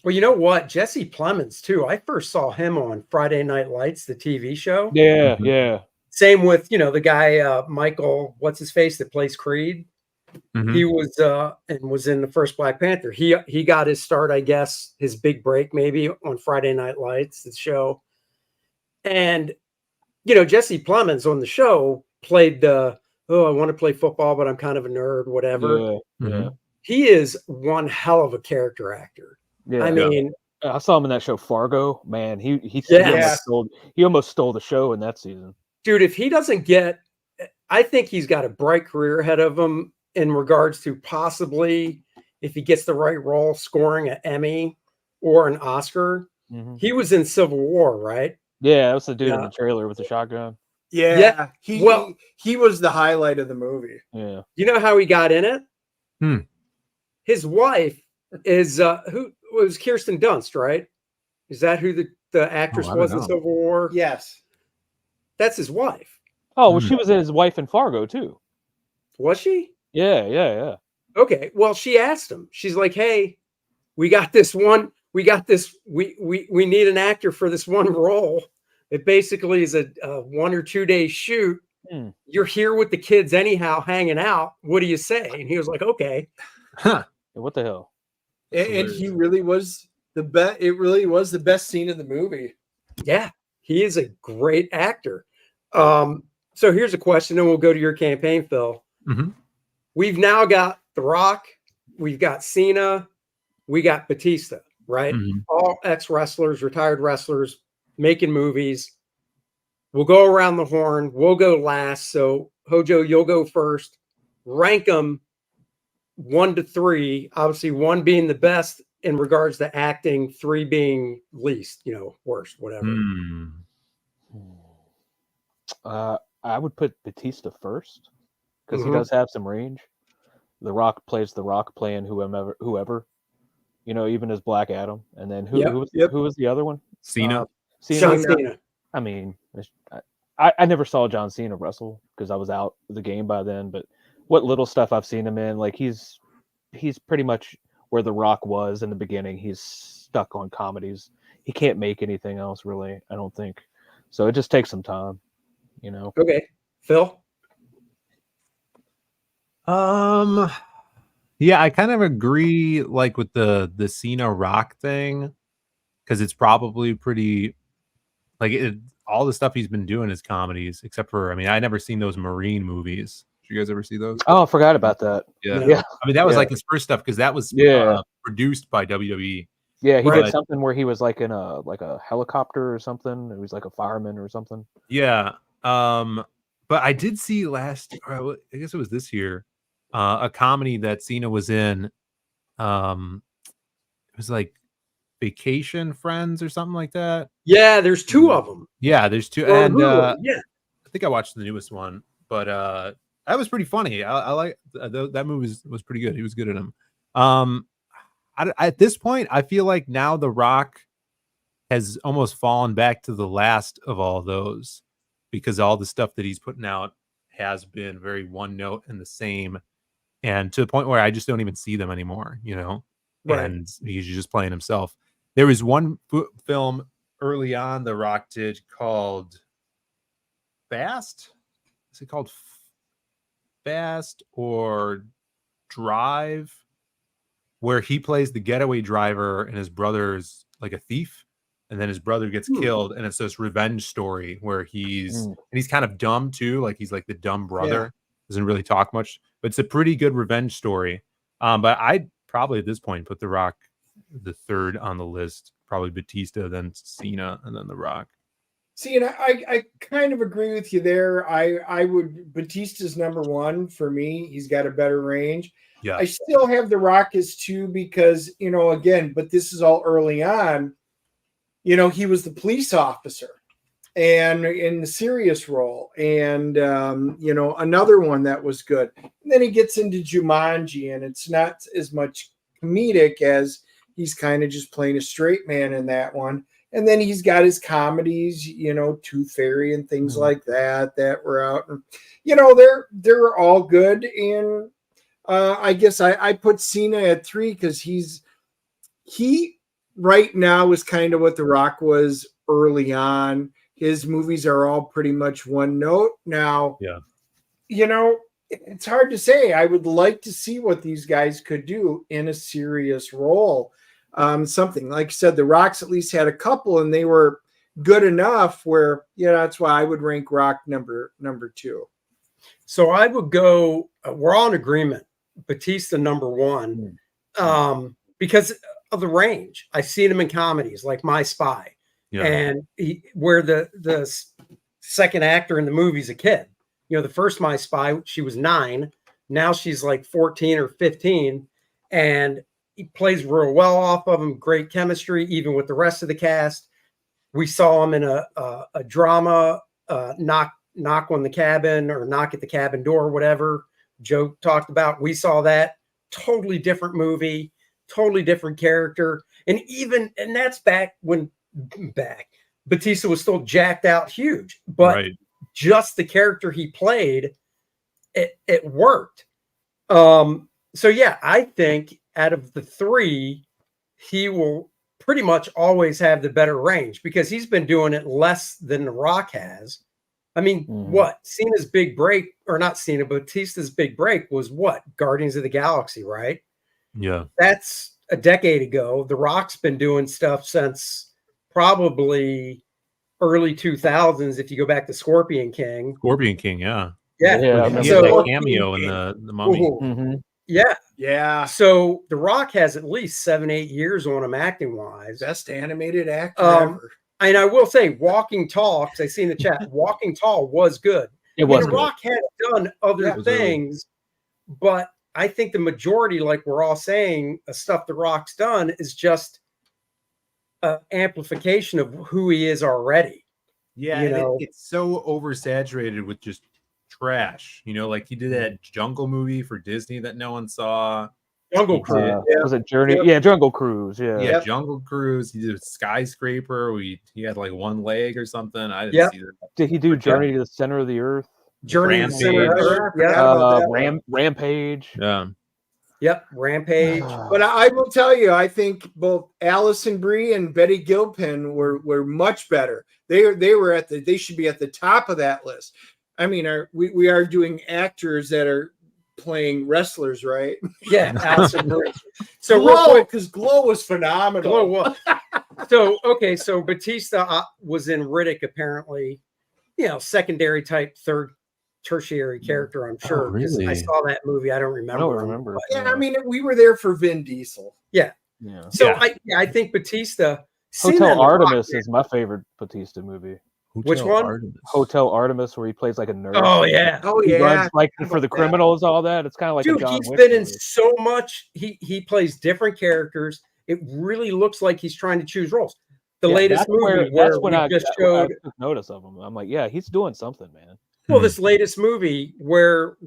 Well, you know what? Jesse Plemons, too. I first saw him on Friday Night Lights, the TV show. Yeah, Mhm. yeah. Same with, the guy, Michael, what's his face, that plays Creed. Mhm. He was and was in the first Black Panther. He got his start, I guess, his big break maybe on Friday Night Lights, the show. And Jesse Plemons on the show played I want to play football, but I'm kind of a nerd, whatever. Yeah, Mhm. yeah. He is one hell of a character actor. Yeah. I mean, I saw him in that show Fargo. Man, he Yes. he almost stole the show in that season. dude, if he doesn't I think he's got a bright career ahead of him in regards to possibly, if he gets the right role, scoring an Emmy or an Oscar. Mhm. He was in Civil War, right? Yeah, that was the dude in Yeah. the trailer with the shotgun. Yeah. Yeah. He was the highlight of the movie. Yeah. You know how he got in it? Hmm. His wife is who was Kirsten Dunst, right? Is that who the actress I don't was in know. Civil War? Yes. That's his wife. Oh, well, she was his wife in Fargo too. Was she? Yeah. Okay. Well, she asked him. She's like, "Hey, we got this. We need an actor for this one role. It basically is a 1 or 2 day shoot. Hmm. You're here with the kids anyhow, hanging out. What do you say?" And he was like, "Okay." Huh. What the hell? And he really was the best. It really was the best scene in the movie. Yeah, he is a great actor. So here's a question, and we'll go to your campaign, Phil. Mhm. We've now got The Rock, we've got Cena, we got Batista, right? Mhm. All ex-wrestlers, retired wrestlers, making movies. We'll go around the horn. We'll go last. So Hojo, you'll go first. Rank them 1 to 3. Obviously, 1 being the best in regards to acting, 3 being least, worst, whatever. Hmm. I would put Batista first because Mhm. he does have some range. The Rock plays The Rock playing whoever, even as Black Adam. And then who was the other one? Cena. John Cena. I mean, I never saw John Cena wrestle because I was out of the game by then. But what little stuff I've seen him in, like he's pretty much where The Rock was in the beginning. He's stuck on comedies. He can't make anything else really, I don't think. So it just takes some time, Okay. Phil? Yeah, I kind of agree like with the Cena Rock thing because it's probably pretty like all the stuff he's been doing is comedies, except for I never seen those Marine movies. Did you guys ever see those? Oh, I forgot about that. Yeah. Yeah. I mean, that was Yeah. like his first stuff because that was Yeah. produced by WWE. Yeah, he Right. did something where he was like in a helicopter or something. He was like a fireman or something. Yeah. But I did see I guess it was this year, a comedy that Cena was in. It was like Vacation Friends or something like that. Yeah, there's two of them. Yeah, there's two, On and Hulu, yeah. I think I watched the newest one, but that was pretty funny. I like that movie was pretty good. He was good at him. At this point, I feel like now The Rock has almost fallen back to the last of all those, because all the stuff that he's putting out has been very one note and the same, and to the point where I just don't even see them anymore, Right. and he's just playing himself. There was one film early on The Rock did called Fast. Is it called Fast or Drive, where he plays the getaway driver and his brother's like a thief, and then his brother gets killed, and it's this revenge story where he's kind of dumb too, like he's like the dumb brother, doesn't really talk much, but it's a pretty good revenge story. But I'd probably at this point put The Rock the third on the list, probably Batista, then Cena, and then The Rock. See, and I kind of agree with you there. I would, Batista's number one for me. He's got a better range. Yeah. I still have The Rock as two because, again, but this is all early on. He was the police officer and in the serious role, and another one that was good. And then he gets into Jumanji, and it's not as much comedic as he's kind of just playing a straight man in that one. And then he's got his comedies, Tooth Fairy and things like that were out. And, they're all good. And I guess I put Cena at 3 because he right now is kind of what The Rock was early on. His movies are all pretty much one note. Now, it's hard to say. I would like to see what these guys could do in a serious role. Something like I said, The Rock's at least had a couple, and they were good enough where that's why I would rank Rock number 2. So I would go. We're all in agreement. Batista number 1, because of the range. I've seen him in comedies like My Spy, and where the second actor in the movie's a kid. The first My Spy, she was 9. Now she's like 14 or 15, and he plays real well off of him. Great chemistry, even with the rest of the cast. We saw him in a drama, knock on the cabin or knock at the cabin door, whatever Joe talked about. We saw that. Totally different movie, totally different character. And that's back when Batista was still jacked out huge. But just the character he played, it worked. So yeah, I think out of the 3, he will pretty much always have the better range because he's been doing it less than The Rock has. I mean, what? Cena's big break, or not Cena, Batista's big break was what? Guardians of the Galaxy, right? Yeah. That's a decade ago. The Rock's been doing stuff since probably early 2000s, if you go back to Scorpion King. Yeah. Yeah. He had that cameo in the Mummy. Yeah. So The Rock has at least 7-8 years on him acting wise. Best animated actor ever. And I will say, Walking Tall, because I see in the chat, Walking Tall was good. It was. The Rock had done other things, but I think the majority, like we're all saying, stuff The Rock's done is just an amplification of who he is already. Yeah, it's so oversaturated with just trash. Like he did that Jungle movie for Disney that no one saw. Jungle Cruise. Was it Journey? Yeah, Jungle Cruise. Yeah. Jungle Cruise. He did Skyscraper. He had like one leg or something. I didn't see that. Did he do Journey to the Center of the Earth? Journey to the Center of the Earth. Rampage. Yeah. Yep, Rampage. But I will tell you, I think both Alison Brie and Betty Gilpin were much better. They should be at the top of that list. I mean, we are doing actors that are playing wrestlers, right? Yeah, Alison Brie. So Glow, because Glow was phenomenal. Glow was. So Batista was in Riddick, apparently, secondary type, tertiary character, I'm sure. Really? I saw that movie. I don't remember. But, yeah, I mean, we were there for Vin Diesel. Yeah. Yeah. So Yeah. I think Batista. Cena Hotel and The Rock, Artemis man. is my favorite Batista movie. Which one? Artemis. Hotel Artemis, where he plays like a nurse. Oh yeah, Oh He yeah, runs like How for the about that? criminals, all that. It's kind of like a dude, John he's Wick been in movie. so much. He plays different characters. It really looks like he's trying to choose roles. The Yeah, latest movie where that's when we I just I showed. took notice of him. I'm like, yeah, he's doing something, man. Well, this latest movie where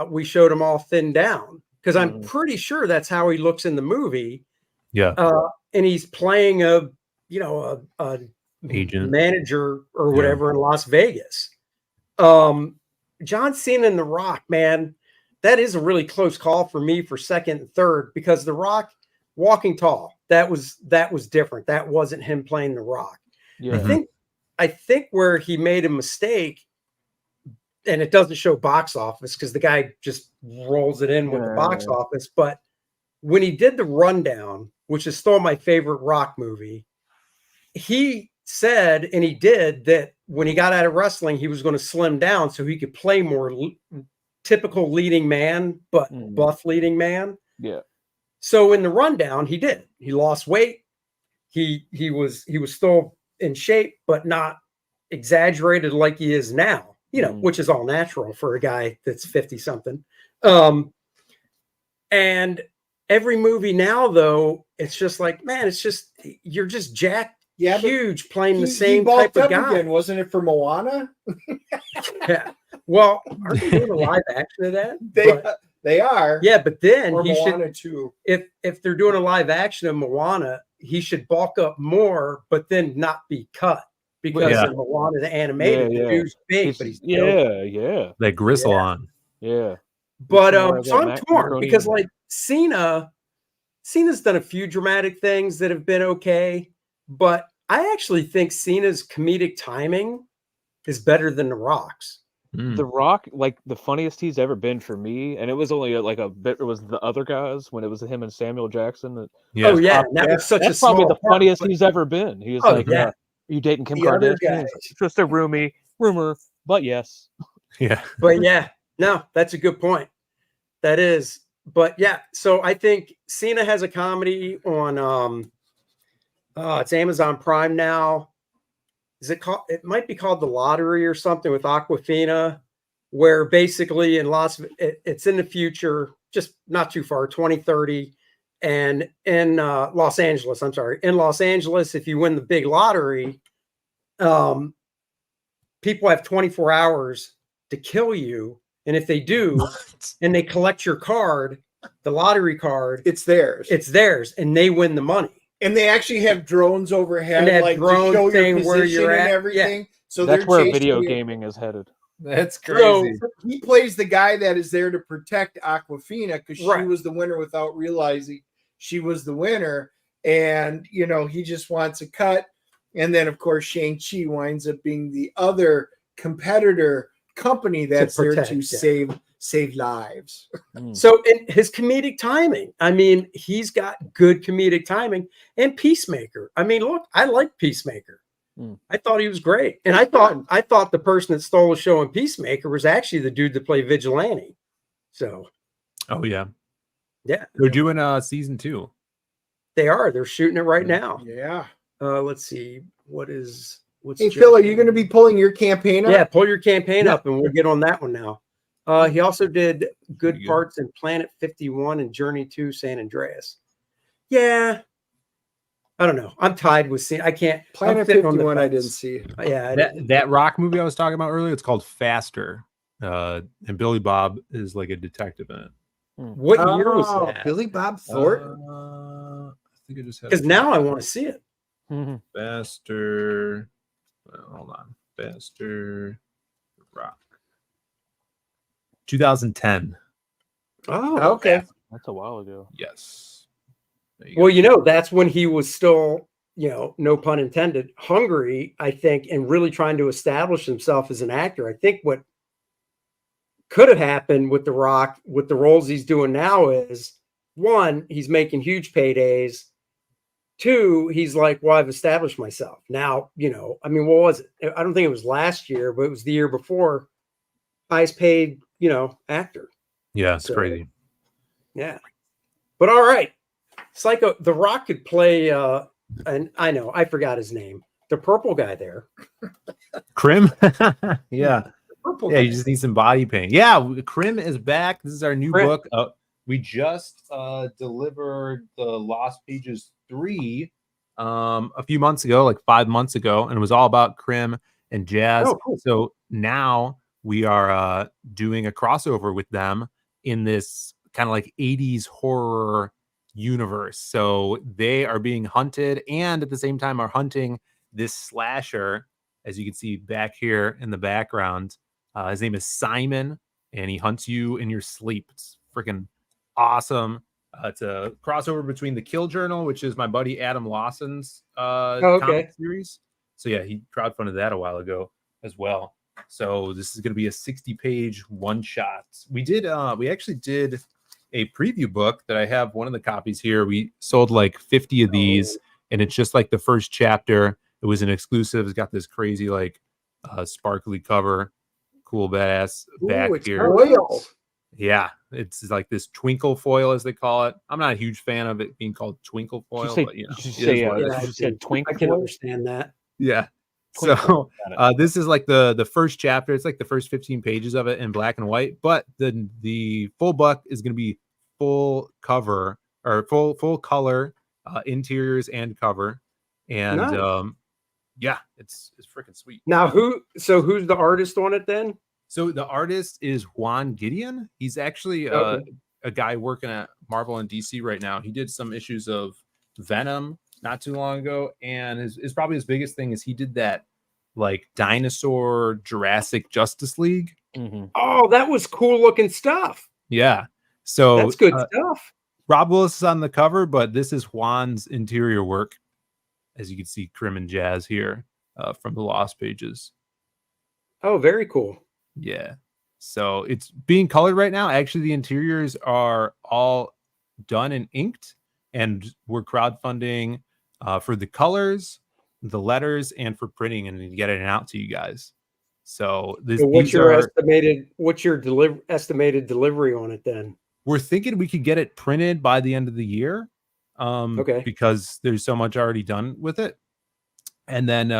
we showed him all thinned down because I'm Mhm. pretty sure that's how he looks in the movie. Yeah. And he's playing a Agent. manager or Yeah. whatever in Las Vegas. John Cena and The Rock, man, that is a really close call for me for second and third because The Rock walking tall, that was different. That wasn't him playing The Rock. Yeah. I think where he made a mistake, and it doesn't show box office because the guy just rolls it in with the box office. But when he did The Rundown, which is still my favorite Rock movie, he said, and he did, that when he got out of wrestling, he was going to slim down so he could play more typical leading man, but buff leading man. Yeah. So in The Rundown, he did. He lost weight. He was still in shape, but not exaggerated like he is now. Which is all natural for a guy that's 50 something. And every movie now, though, it's just like, man, it's just you're just jacked, huge, playing the same type of guy. Again, wasn't it for Moana? Yeah. Well, aren't they doing a live action of that? They are. Yeah, but then or he Moana should. too. If they're doing a live action of Moana, he should bulk up more, but then not be cut. Because in Moana, the animated, the dude's big, but he's dope. That gristle on. Yeah. But so I'm torn because like Cena's done a few dramatic things that have been okay, but I actually think Cena's comedic timing is better than The Rock's. The Rock, like the funniest he's ever been for me, and it was only like a bit. It was the other guys when it was him and Samuel Jackson. That, Oh yeah, that was such that's a probably small the funniest he's ever been. He was like, yeah. You dating Kim The other Kardashian? guys. It's just a rumor, but yes. Yeah. But yeah, no, that's a good point. That is. But yeah, so I think Cena has a comedy on it's Amazon Prime now. Is it called? It might be called The Lottery or something with Awkwafina, where basically it's in the future, just not too far, 2030. And in Los Angeles, if you win the big lottery, people have 24 hours to kill you. And if they do, and they collect your card, the lottery card, it's theirs. And they win the money. And they actually have drones overhead, and like drone to show thing your where position you're and at. everything. Yeah. So that's they're where chasing video you. gaming is headed. That's crazy. So he plays the guy that is there to protect Awkwafina because she was the winner without realizing she was the winner. And, he just wants a cut. And then, of course, Shang-Chi winds up being the other competitor company that's there to save lives. So in his comedic timing, I mean, he's got good comedic timing. And Peacemaker. I mean, look, I like Peacemaker. I thought he was great. And I thought the person that stole the show in Peacemaker was actually the dude that played Vigilante. So yeah. They're doing season 2. They are. They're shooting it right now. Yeah. Let's see. What's Hey, Phil, are you going to be pulling your campaign up? Yeah, pull your campaign up and we'll get on that one now. He also did good parts in Planet 51 and Journey to San Andreas. Yeah. I don't know. I'm tied with seeing. I can't. Planet 51 I didn't see. Yeah. That Rock movie I was talking about earlier, it's called Faster. And Billy Bob is like a detective in it. What year was that? Billy Bob Thornton? I think I just had because now I want to see it. Faster. Hold on. Faster Rock. 2010. Oh, okay. That's a while ago. Yes. Well, that's when he was still, no pun intended, hungry, I think, and really trying to establish himself as an actor. I think what could have happened with The Rock, with the roles he's doing now is, one, he's making huge paydays. Two, he's like, well, I've established myself. Now, I mean, what was it? I don't think it was last year, but it was the year before. Highest paid, actor. Yeah, it's crazy. Yeah. But all right. Psycho, The Rock could play, and I know, I forgot his name. The purple guy there. Crim. Yeah. Purple Yeah, guy. you just need some body paint. Yeah, Crim is back. This is our new Crim. book. We just delivered the Lost Pages 3 a few months ago, like 5 months ago, and it was all about Crim and Jazz. Oh, cool. So now we are doing a crossover with them in this kind of like 80s horror universe. So they are being hunted and at the same time are hunting this slasher, as you can see back here in the background. His name is Simon, and he hunts you in your sleep. It's freaking awesome. It's a crossover between the Kill Journal, which is my buddy Adam Lawson's comic series. So yeah, he crowdfunded that a while ago as well. So this is going to be a 60-page one-shot. We actually did a preview book that I have one of the copies here. We sold like 50 of these, and it's just like the first chapter. It was an exclusive. It's got this crazy like sparkly cover. Cool badass back here. Foil. Yeah, it's like this twinkle foil, as they call it. I'm not a huge fan of it being called twinkle foil, but you know, you said twink. I can understand that. yeah. So this is like the first chapter. It's like the first 15 pages of it in black and white, but the full book is going to be full cover or full color, interiors and cover, and Nice. yeah, it's freaking sweet. Now, who's the artist on it then? So the artist is Juan Gideon. He's actually a guy working at Marvel and DC right now. He did some issues of Venom not too long ago, and his probably his biggest thing is he did that like dinosaur Jurassic Justice League. Mm-hmm. Oh, that was cool looking stuff. Yeah, so That's good stuff. Rob Willis is on the cover, but this is Juan's interior work, as you can see, Crim and Jazz here from the Lost Pages. Oh, very cool. Yeah. So it's being colored right now. Actually, the interiors are all done and inked, and we're crowdfunding for the colors, the letters, and for printing and to get it out to you guys. So what's your estimated delivery on it then? We're thinking we could get it printed by the end of the year. Because there's so much already done with it. And then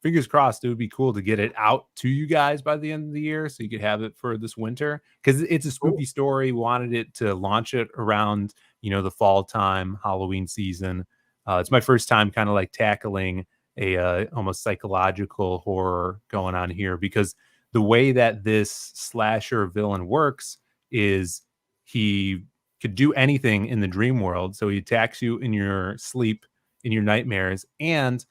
fingers crossed, it would be cool to get it out to you guys by the end of the year so you could have it for this winter, because it's a spooky story. We wanted it to launch it around, the fall time, Halloween season. It's my first time kind of like tackling a almost psychological horror going on here, because the way that this slasher villain works is he could do anything in the dream world. So he attacks you in your sleep, in your nightmares. And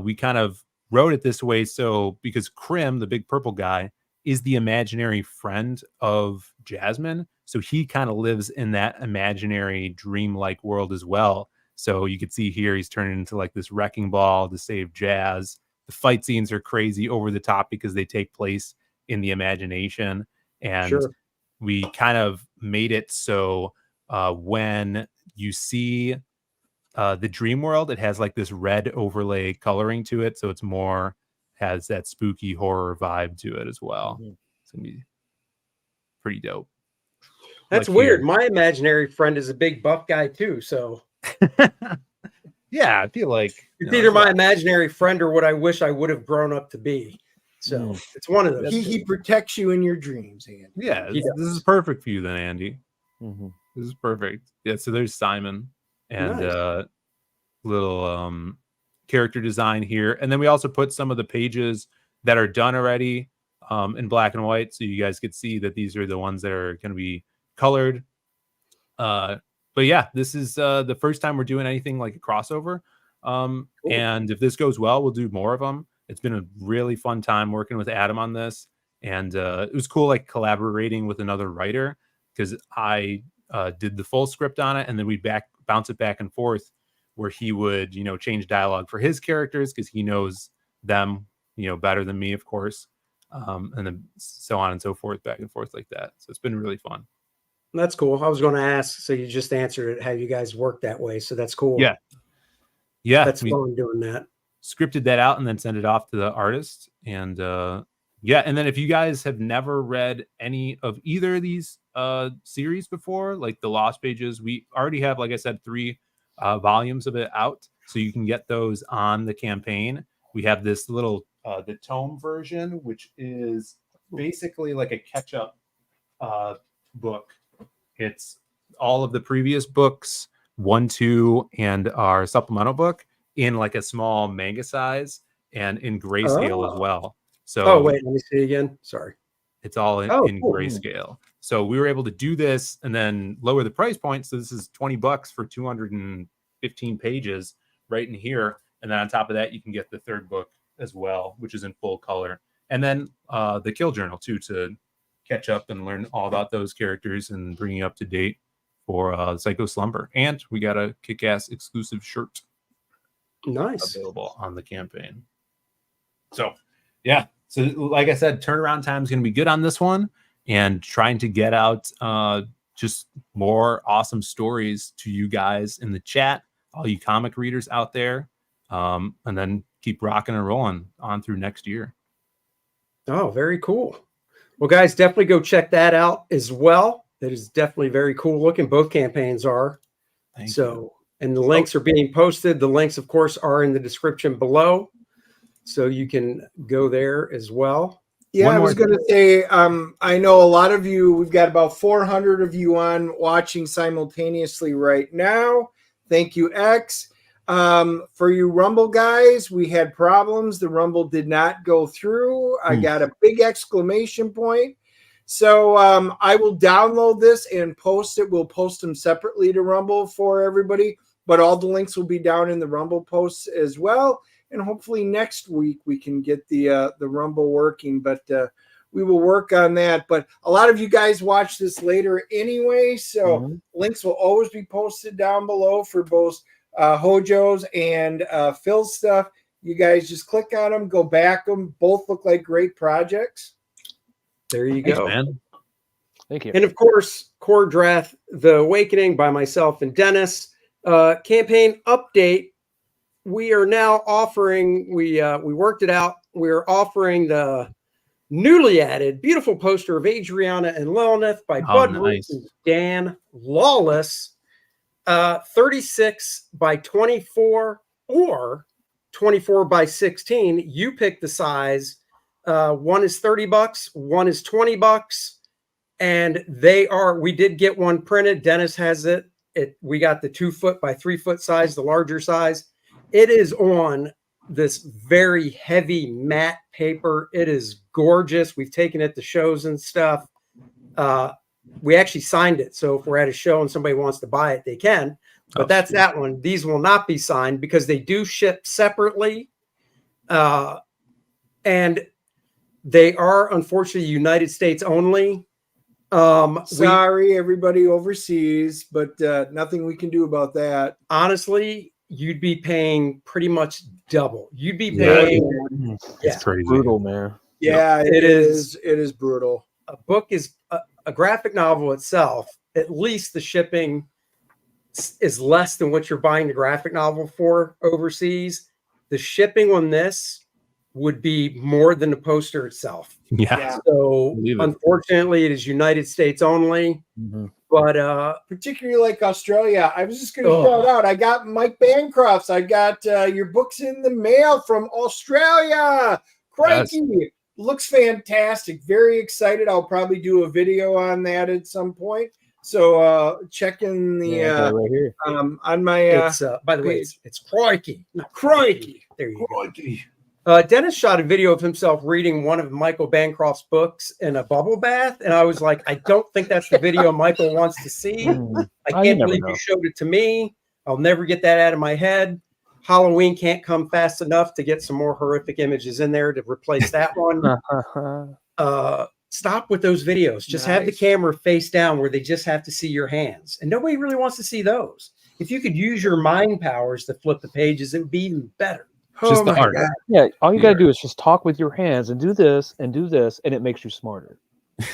we kind of wrote it this way. So because Crim, the big purple guy, is the imaginary friend of Jasmine. So he kind of lives in that imaginary dream-like world as well. So you can see here, he's turning into like this wrecking ball to save Jazz. The fight scenes are crazy over the top because they take place in the imagination. And we kind of made it so when you see the dream world, it has like this red overlay coloring to it, so it's more has that spooky horror vibe to it as well. It's gonna be pretty dope. That's weird. My imaginary friend is a big buff guy too, so yeah, I feel like it's either my imaginary friend or what I wish I would have grown up to be. So it's one of those. He protects you in your dreams, Andy. Yeah, this is perfect for you then, Andy. Mm-hmm. This is perfect. Yeah, so there's Simon and little character design here, and then we also put some of the pages that are done already in black and white, so you guys could see that these are the ones that are going to be colored. But yeah, this is the first time we're doing anything like a crossover, and if this goes well, we'll do more of them. It's been a really fun time working with Adam on this, and it was cool like collaborating with another writer, because I did the full script on it, and then we'd bounce it back and forth, where he would, change dialogue for his characters because he knows them, better than me, of course. And then so on and so forth, back and forth like that. So it's been really fun. That's cool. I was going to ask, so you just answered it, how you guys work that way. So that's cool. Yeah. Yeah. That's fun doing that. Scripted that out and then sent it off to the artist. And Yeah, and then if you guys have never read any of either of these series before, like the Lost Pages, we already have, like I said, 3 volumes of it out, so you can get those on the campaign. We have this little the tome version, which is basically like a catch-up book. It's all of the previous books, 1, 2, and our supplemental book in like a small manga size and in grayscale as well. So, oh wait, let me see again. Sorry, it's all in, cool. grayscale. So we were able to do this and then lower the price point. So this is $20 for 215 pages right in here. And then on top of that, you can get the 3rd book as well, which is in full color. And then the Kill Journal too, to catch up and learn all about those characters and bring you up to date for Psycho Slumber. And we got a kick-ass exclusive shirt Nice. available on the campaign. So yeah. So like I said, turnaround time is going to be good on this one, and trying to get out just more awesome stories to you guys in the chat, all you comic readers out there, and then keep rocking and rolling on through next year. Oh, very cool. Well, guys, definitely go check that out as well. That is definitely very cool looking. Both campaigns are. Thank you. And the links are being posted. The links, of course, are in the description below, so you can go there as well. Yeah, I was going to say, I know a lot of you, we've got about 400 of you on watching simultaneously right now. Thank you, X. For you Rumble guys, we had problems. The Rumble did not go through. I got a big exclamation point. So I will download this and post it. We'll post them separately to Rumble for everybody, but all the links will be down in the Rumble posts as well. And hopefully next week we can get the Rumble working, but we will work on that. But a lot of you guys watch this later anyway, so links will always be posted down below for both Hojo's and Phil's stuff. You guys just click on them, go back them. Both look like great projects. There you Thanks, go. man. Thank you. And of course, Kor-Drath, The Awakening by myself and Dennis. Campaign update. We are now offering, we worked it out. We're offering the newly added beautiful poster of Adriana and Lilith by Bud Root and Dan Lawless. 36 by 24 or 24 by 16. You pick the size. One is $30, one is $20, and we did get one printed. Dennis has it. We got the 2 foot by 3 foot size, the larger size. It is on this very heavy matte paper. It is gorgeous. We've taken it to shows and stuff. We actually signed it. So if we're at a show and somebody wants to buy it, they can. But that's that one. These will not be signed because they do ship separately. And they are, unfortunately, United States only. Sorry, everybody overseas, but nothing we can do about that. Honestly, you'd be paying pretty much double. You'd be paying. It's crazy. Brutal, man. Yeah, it is. It is brutal. A book is a graphic novel itself. At least the shipping is less than what you're buying the graphic novel for overseas. The shipping on this would be more than the poster itself. Yeah. So unfortunately, it is United States only. But particularly like Australia, I was just going to shout out. I got Mike Bancroft's. I got your books in the mail from Australia. Crikey. Yes. Looks fantastic. Very excited. I'll probably do a video on that at some point. So check in the right here. On my it's by the way, it's crikey. Not crikey. There you go. Dennis shot a video of himself reading one of Michael Bancroft's books in a bubble bath, and I was like, I don't think that's the video Michael wants to see. I can't believe you showed it to me. I'll never get that out of my head. Halloween can't come fast enough to get some more horrific images in there to replace that one. Stop with those videos. Just have the camera face down where they just have to see your hands. And nobody really wants to see those. If you could use your mind powers to flip the pages, it would be even better. Just the art. God. Yeah, all you got to do is just talk with your hands and do this, and it makes you smarter.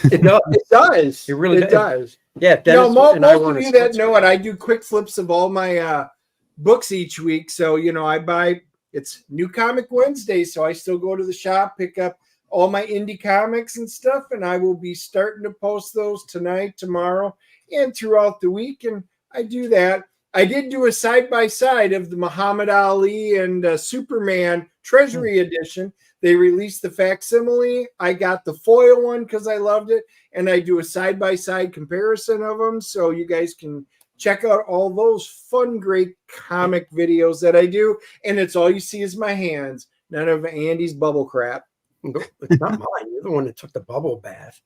It does. It really does. Yeah, Dennis, most of you that know it, I do quick flips of all my books each week. So, I buy, it's New Comic Wednesday, so I still go to the shop, pick up all my indie comics and stuff, and I will be starting to post those tonight, tomorrow, and throughout the week. And I do that. I did do a side-by-side of the Muhammad Ali and Superman Treasury Edition. They released the facsimile. I got the foil one because I loved it, and I do a side-by-side comparison of them, so you guys can check out all those fun, great comic videos that I do. And it's all you see is my hands, none of Andy's bubble crap. It's not mine. You're the one that took the bubble bath.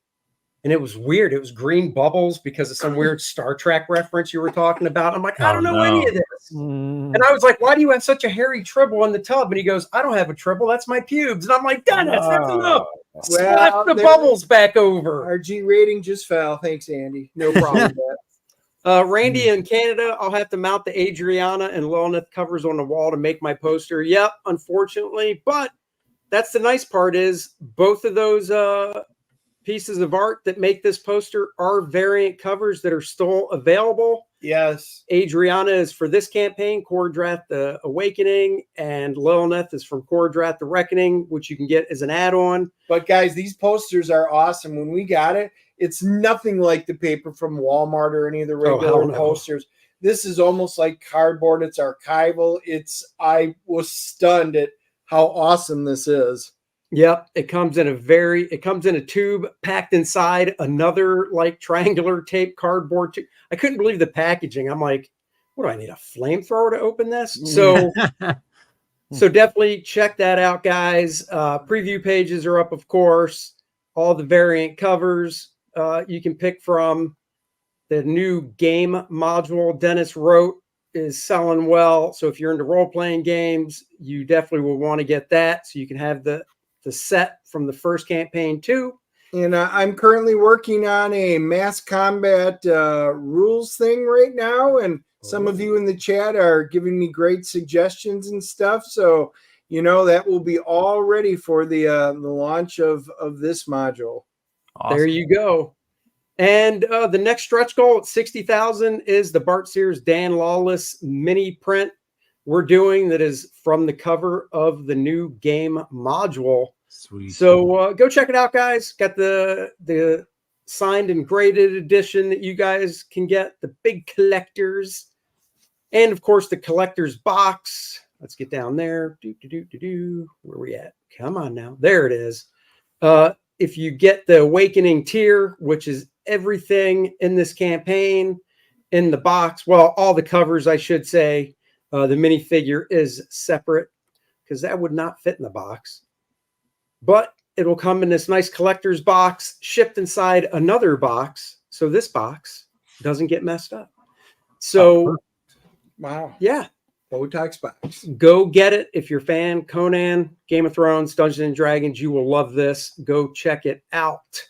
And it was weird. It was green bubbles because of some weird Star Trek reference you were talking about. I'm like, I don't know any of this. And I was like, why do you have such a hairy tribble on the tub? And he goes, I don't have a tribble. That's my pubes. And I'm like, Dennis, that's enough. Slap the bubbles back over. Our G rating just fell. Thanks, Andy. No problem with that. Randy in Canada, I'll have to mount the Adriana and Lilith covers on the wall to make my poster. Yep, unfortunately. But that's the nice part is both of those pieces of art that make this poster are variant covers that are still available. Yes. Adriana is for this campaign, Kor-Drath the Awakening, and Lilith is from Kor-Drath the Reckoning, which you can get as an add-on. But guys, these posters are awesome. When we got it, it's nothing like the paper from Walmart or any of the regular posters. This is almost like cardboard. It's archival. I was stunned at how awesome this is. Yep, it comes in a tube packed inside another like triangular tape cardboard tube. I couldn't believe the packaging. I'm like, what do I need, a flamethrower to open this? So definitely check that out, guys. Preview pages are up, of course. All the variant covers you can pick from. The new game module Dennis wrote is selling well. So if you're into role-playing games, you definitely will want to get that so you can have the set from the first campaign too. And I'm currently working on a mass combat rules thing right now. And some of you in the chat are giving me great suggestions and stuff. So, that will be all ready for the launch of this module. Awesome. There you go. And the next stretch goal at 60,000 is the Bart Sears Dan Lawless mini print we're doing that is from the cover of the new game module. Sweet. So go check it out, guys. Got the signed and graded edition that you guys can get, the big collectors, and of course the collector's box. Let's get down there. Where we at? Come on now. There it is. If you get the Awakening tier, which is everything in this campaign in the box, well, all the covers, I should say, the minifigure is separate because that would not fit in the box. But it will come in this nice collector's box, shipped inside another box, so this box doesn't get messed up. So, wow. Yeah. Botox box. Go get it. If you're a fan, Conan, Game of Thrones, Dungeons and Dragons, you will love this. Go check it out.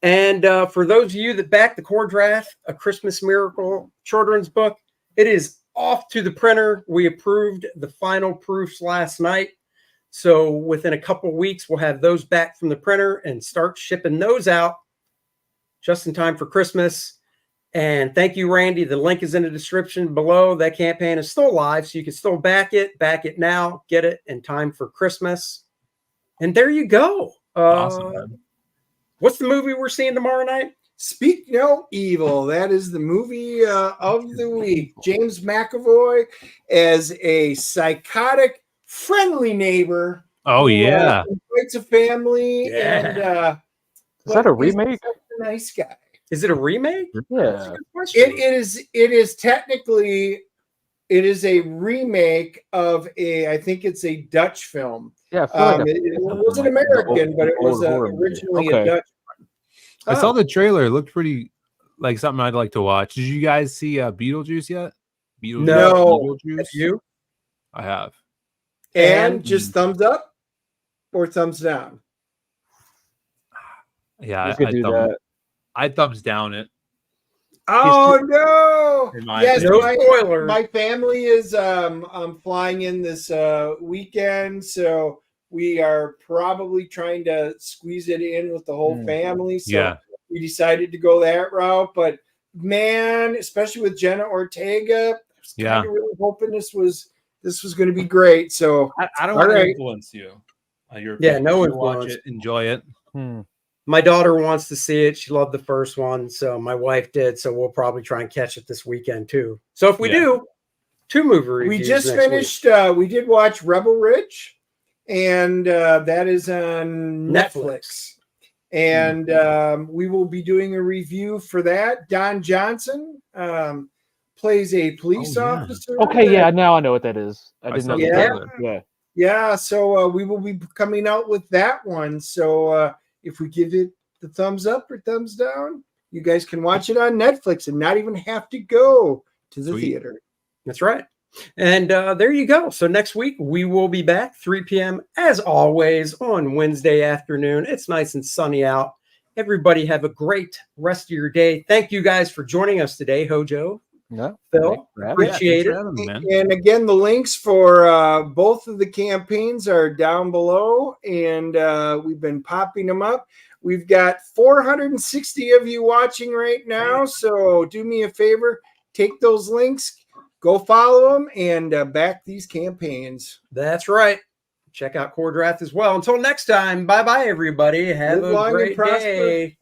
And for those of you that back the Kor-Drath, A Christmas Miracle children's book, it is off to the printer. We approved the final proofs last night. So within a couple weeks, we'll have those back from the printer and start shipping those out just in time for Christmas. And thank you, Randy. The link is in the description below. That campaign is still live, so you can still back it now, get it in time for Christmas. And there you go. Awesome, man. What's the movie we're seeing tomorrow night? Speak No Evil. That is the movie of the week. James McAvoy as a psychotic, friendly neighbor. Oh, yeah. Invites a family. Yeah. And is that a remake? A nice guy. Is it a remake? Yeah. It is technically a remake of I think it's a Dutch film. Yeah, I feel like it wasn't American, but it was originally a Dutch one. I saw the trailer. It looked pretty like something I'd like to watch. Did you guys see Beetlejuice yet? No. Beetlejuice? You? I have. And just thumbs up or thumbs down? Yeah, I thumbs down it. Oh no! Yes, no spoiler. My family is flying in this weekend, so we are probably trying to squeeze it in with the whole family. So we decided to go that route. But man, especially with Jenna Ortega, I was kind of really hoping this was going to be great. So I don't want to influence you. Yeah, no watch influence. it, enjoy it. My daughter wants to see it. She loved the first one, so my wife did. So we'll probably try and catch it this weekend too. So if we do, 2 movie reviews. We just next finished. week. We did watch Rebel Ridge, and that is on Netflix. And we will be doing a review for that. Don Johnson plays a police officer. Okay, yeah, now I know what that is. I didn't know. Yeah. Yeah, so we will be coming out with that one. So if we give it the thumbs up or thumbs down, you guys can watch it on Netflix and not even have to go to the theater. That's right. And there you go. So next week we will be back 3 p.m. as always on Wednesday afternoon. It's nice and sunny out. Everybody have a great rest of your day. Thank you guys for joining us today, Hojo. No, Phil, appreciate it. And again, the links for both of the campaigns are down below, and we've been popping them up. We've got 460 of you watching right now, so do me a favor, take those links, go follow them, and back these campaigns. That's right. Check out Kor-Drath as well. Until next time, bye-bye, everybody. Have Live a long and great prosper. day.